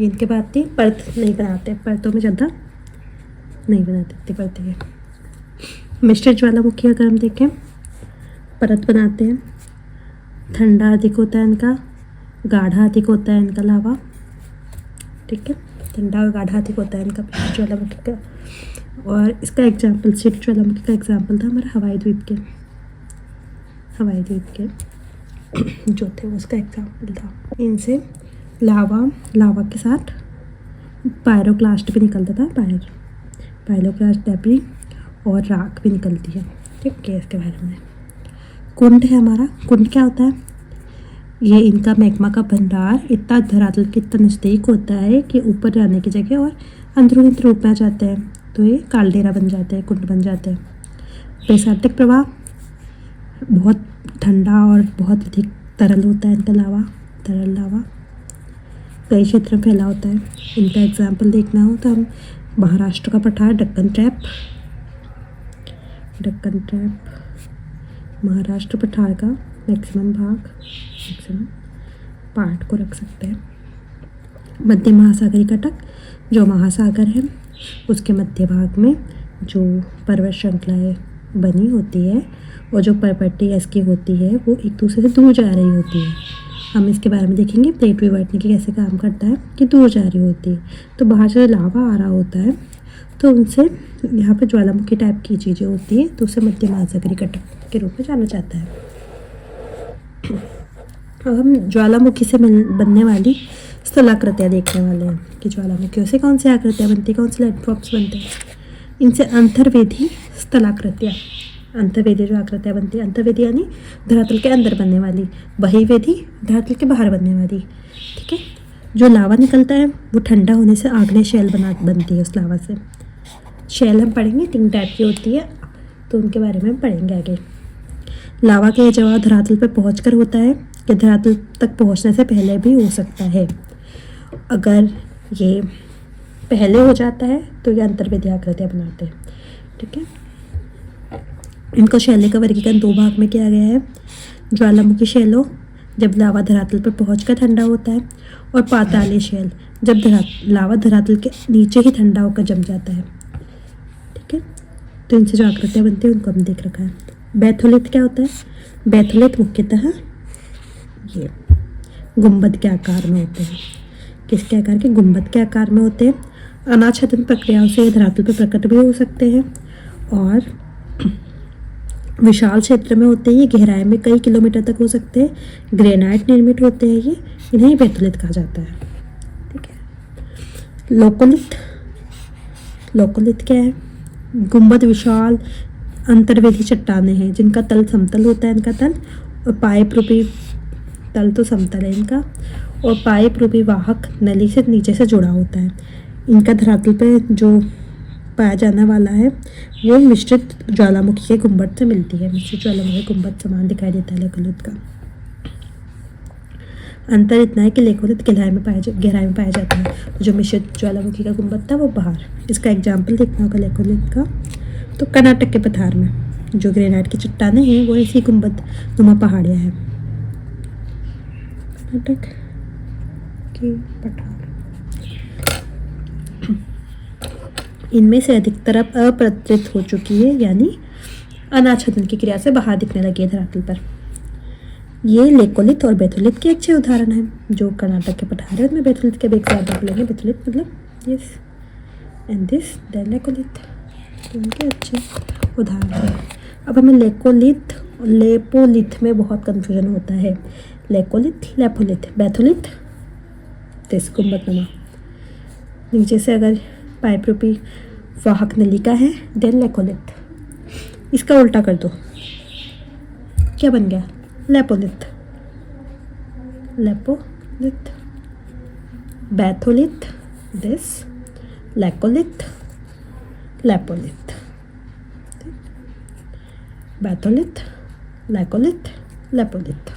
S1: इनके बाद थी परत नहीं बनाते, परतों में ज़्यादा नहीं बनाते इतनी परतें हैं। मिश्रित ज्वालामुखी अगर हम देखें परत बनाते हैं, ठंडा अधिक होता है इनका, गाढ़ा अधिक होता है इनका लावा, ठीक है, ठंडा और गाढ़ा अधिक होता है इनका ज्वालामुखी का। और इसका एग्जाम्पल शील्ड ज्वालामुखी का एग्जाम्पल था हमारे हवाई द्वीप के जो थे उसका एग्जाम्पल था। इनसे लावा के साथ पायरोक्लास्ट भी निकलता था, पाइलोग्लास डेब्री और राख भी निकलती है। ठीक है, इसके बारे में। कुंड है हमारा। कुंड क्या होता है? ये इनका मैग्मा का भंडार इतना धरातल के इतना नज़दीक होता है कि ऊपर जाने की जगह और अंदरूनी रूप में आ जाते हैं, तो ये कालडेरा बन जाते हैं, कुंड बन जाते हैं। बेसाल्टिक प्रवाह बहुत ठंडा और बहुत अधिक तरल होता है इनका लावा, तरल लावा कई क्षेत्र में फैला होता है। इनका एग्जाम्पल देखना हो तो हम महाराष्ट्र का पठार डक्कन ट्रैप, महाराष्ट्र पठार का मैक्सिमम पार्ट को रख सकते हैं। मध्य महासागरी कटक जो महासागर है उसके मध्य भाग में जो पर्वत श्रृंखलाएँ बनी होती है और जो पर्वतीय इसकी होती है वो एक दूसरे से दूर जा रही होती है। हम इसके बारे में देखेंगे प्लेट विवर्तन की कैसे काम करता है कि दूर जा रही होती है। तो बाहर से लावा आ रहा होता है तो उनसे यहाँ पे ज्वालामुखी टाइप की चीज़ें होती है, तो उसे मध्य महासागरी कटक के रूप में जाना जाता है। अब हम ज्वालामुखी से बनने वाली स्थलाकृतियाँ देखने वाले हैं कि ज्वालामुखियों से कौन सी आकृतियाँ बनती हैं, कौन से लैंडफॉर्म्स बनते हैं। इनसे अंतर्वेदी स्थलाकृतियाँ, अंतर्वेदी जो आकृतियाँ बनती है, अंतर्वेदी यानी धरातल के अंदर बनने वाली, बहिर्वेदी धरातल के बाहर बनने वाली। ठीक है, जो लावा निकलता है वो ठंडा होने से आग्नेय शैल बनती है। उस लावा से शैल हम पढ़ेंगे 3 टाइप की होती है, तो उनके बारे में हम पढ़ेंगे आगे। लावा का जवाब धरातल पर पहुंचकर होता है कि धरातल तक पहुंचने से पहले भी हो सकता है। अगर ये पहले हो जाता है तो ये अंतर्वेदी आकृतियाँ बनाते हैं। ठीक है, इनको शैलों का वर्गीकरण 2 भाग में किया गया है। ज्वालामुखी शैलों जब लावा धरातल पर पहुंचकर ठंडा होता है, और पातालीय शैल जब लावा धरातल के नीचे ही ठंडा होकर जम जाता है। ठीक है, तो इनसे जो आकृतियाँ बनती हैं उनको हम देख रखा है। बैथोलिथ क्या होता है? बैथोलिथ मुख्यतः ये गुंबद के आकार में होते हैं। किसके आकार के? गुंबद के आकार में होते हैं। अनाच्छादन प्रक्रियाओं से ये धरातल पर प्रकट भी हो सकते हैं और विशाल क्षेत्र में होते हैं। ये गहराई में कई किलोमीटर तक हो सकते हैं। ग्रेनाइट निर्मित होते हैं ये, इन्हें बैथोलिथ कहा जाता है। ठीक है, लोकोलिथ क्या है? गुंबद विशाल अंतर्वेदी चट्टानें हैं जिनका तल समतल होता है, इनका तल, और पाइप रूपी तल तो समतल है इनका, और पाइप रूपी वाहक नली से नीचे से जुड़ा होता है। इनका धरातल पे जो पाया जाने वाला है वो मिश्रित ज्वालामुखी के गुंबद से मिलती है। मिश्रित ज्वालामुखी गुंबद समान दिखाई देता है लेकोलिथ का। अंतर इतना है कि लेकोलिथ गहराई में पाया जाता है, तो जो मिश्रित ज्वालामुखी का गुंबद था वो बाहर। इसका एग्जाम्पल देखना होगा लेकोलिथ का, तो कर्नाटक के पठार में जो ग्रेनाइट की चट्टानें हैं वो इसी गुंबद नुमा पहाड़ियाँ हैं। कर्नाटक के पठार, इनमें से अधिकतर अब अपत्रित हो चुकी है, यानी अनाच्छादन की क्रिया से बाहर दिखने लगी है धरातल पर। ये लेकोलिथ और बैथोलिथ के अच्छे उदाहरण हैं। जो कर्नाटक के पठार है उसमें बैथोलिथ के भी एग्जाम्पल लेंगे। बैथोलिथ मतलब yes and this then laccolith, उनके अच्छे उदाहरण हैं। अब हमें लेकोलिथ और लेपोलिथ में बहुत कन्फ्यूजन होता है। लेकोलिथ, लेपोलिथ, बैथोलिथ दिस गुंबदनुमा, नीचे से अगर पाइप रूपी वाहक नलिका है देन लेकोलिथ। इसका उल्टा कर दो, क्या बन गया? लेपोलिथ, लेपोलिथ, batholith this, laccolith, लेपोलिथ, batholith, laccolith, लेपोलिथ।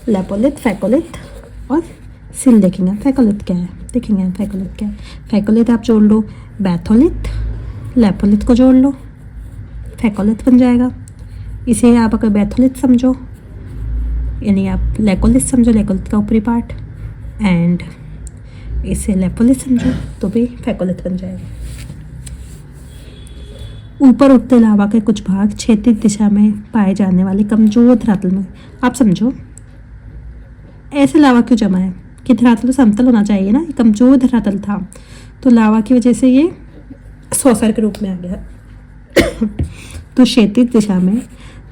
S1: लेपोलिथ, phacolith और सिल देखेंगे। फैकोलिथ क्या है देखेंगे हम, फैकोलिथ क्या है। फैकोलिथ आप जोड़ लो बैथोलिथ, लेपोलिथ को जोड़ लो, फैकोलिथ बन जाएगा। इसे आप अगर बैथोलिथ समझो यानी आप लेकोलिथ समझो, लेकोलिथ का ऊपरी पार्ट, एंड इसे लेपोलिथ समझो तो भी फैकोलिथ बन जाएगा। ऊपर उठते लावा के कुछ भाग क्षैतिज दिशा में पाए जाने वाले कमजोर धरातल में, आप समझो ऐसे लावा क्यों जमा है कि धरातल तो समतल होना चाहिए ना, कमजोर धरातल था तो लावा की वजह से ये सौसर के रूप में आ गया। तो क्षैतिज दिशा में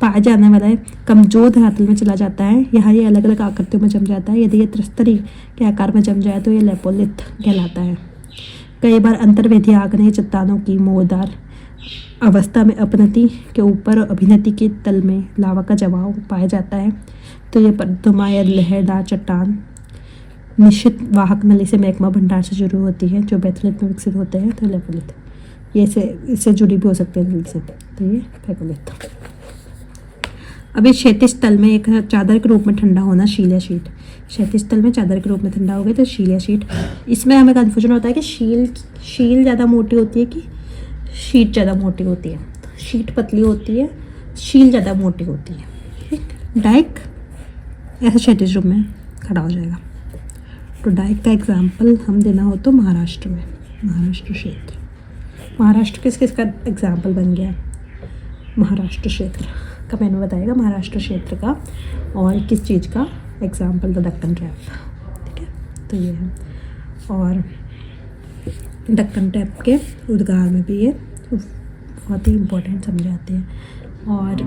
S1: पाया जाने वाला है कमजोर धरातल में चला जाता है। यहाँ ये अलग अलग आकृतियों में जम जाता है। यदि ये त्रिस्तरीय के आकार में जम जाए तो ये लेपोलिथ कहलाता है। कई बार अंतर्वेदी आग्नेय चट्टानों की मोरदार अवस्था में अपनति के ऊपर और अभिनति के तल में लावा का जमाव पाया जाता है। तो ये पर्दुमा या लहरदार चट्टान निश्चित वाहक नली से मैग्मा भंडार से शुरू होती है जो बेथलिथ में विकसित होते हैं। तो लेपोलिथ ये इससे जुड़ी भी हो सकती है नली से। तो ये पेगोलिथ। अभी क्षैतिज तल में एक चादर के रूप में ठंडा होना शीला शीट। क्षैतिज तल में चादर के रूप में ठंडा हो गया तो शीला शीट। इसमें हमें कन्फ्यूजन होता है कि शील ज़्यादा मोटी होती है कि शीट ज़्यादा मोटी होती है। शीट पतली होती है, शील ज़्यादा मोटी होती है। ठीक, डाइक ऐसा क्षैतिज रूप में खड़ा हो जाएगा। तो डाइक का एग्जाम्पल हम देना हो तो महाराष्ट्र में, महाराष्ट्र क्षेत्र। महाराष्ट्र किस किस का एग्जाम्पल बन गया? महाराष्ट्र क्षेत्र का मैंने बताएगा, महाराष्ट्र क्षेत्र का। और किस चीज़ का एग्जाम्पल? The Deccan trap. ठीक है, तो ये है। और दक्कन ट्रैप के उद्गार में भी ये बहुत ही इम्पोर्टेंट समझाते हैं। और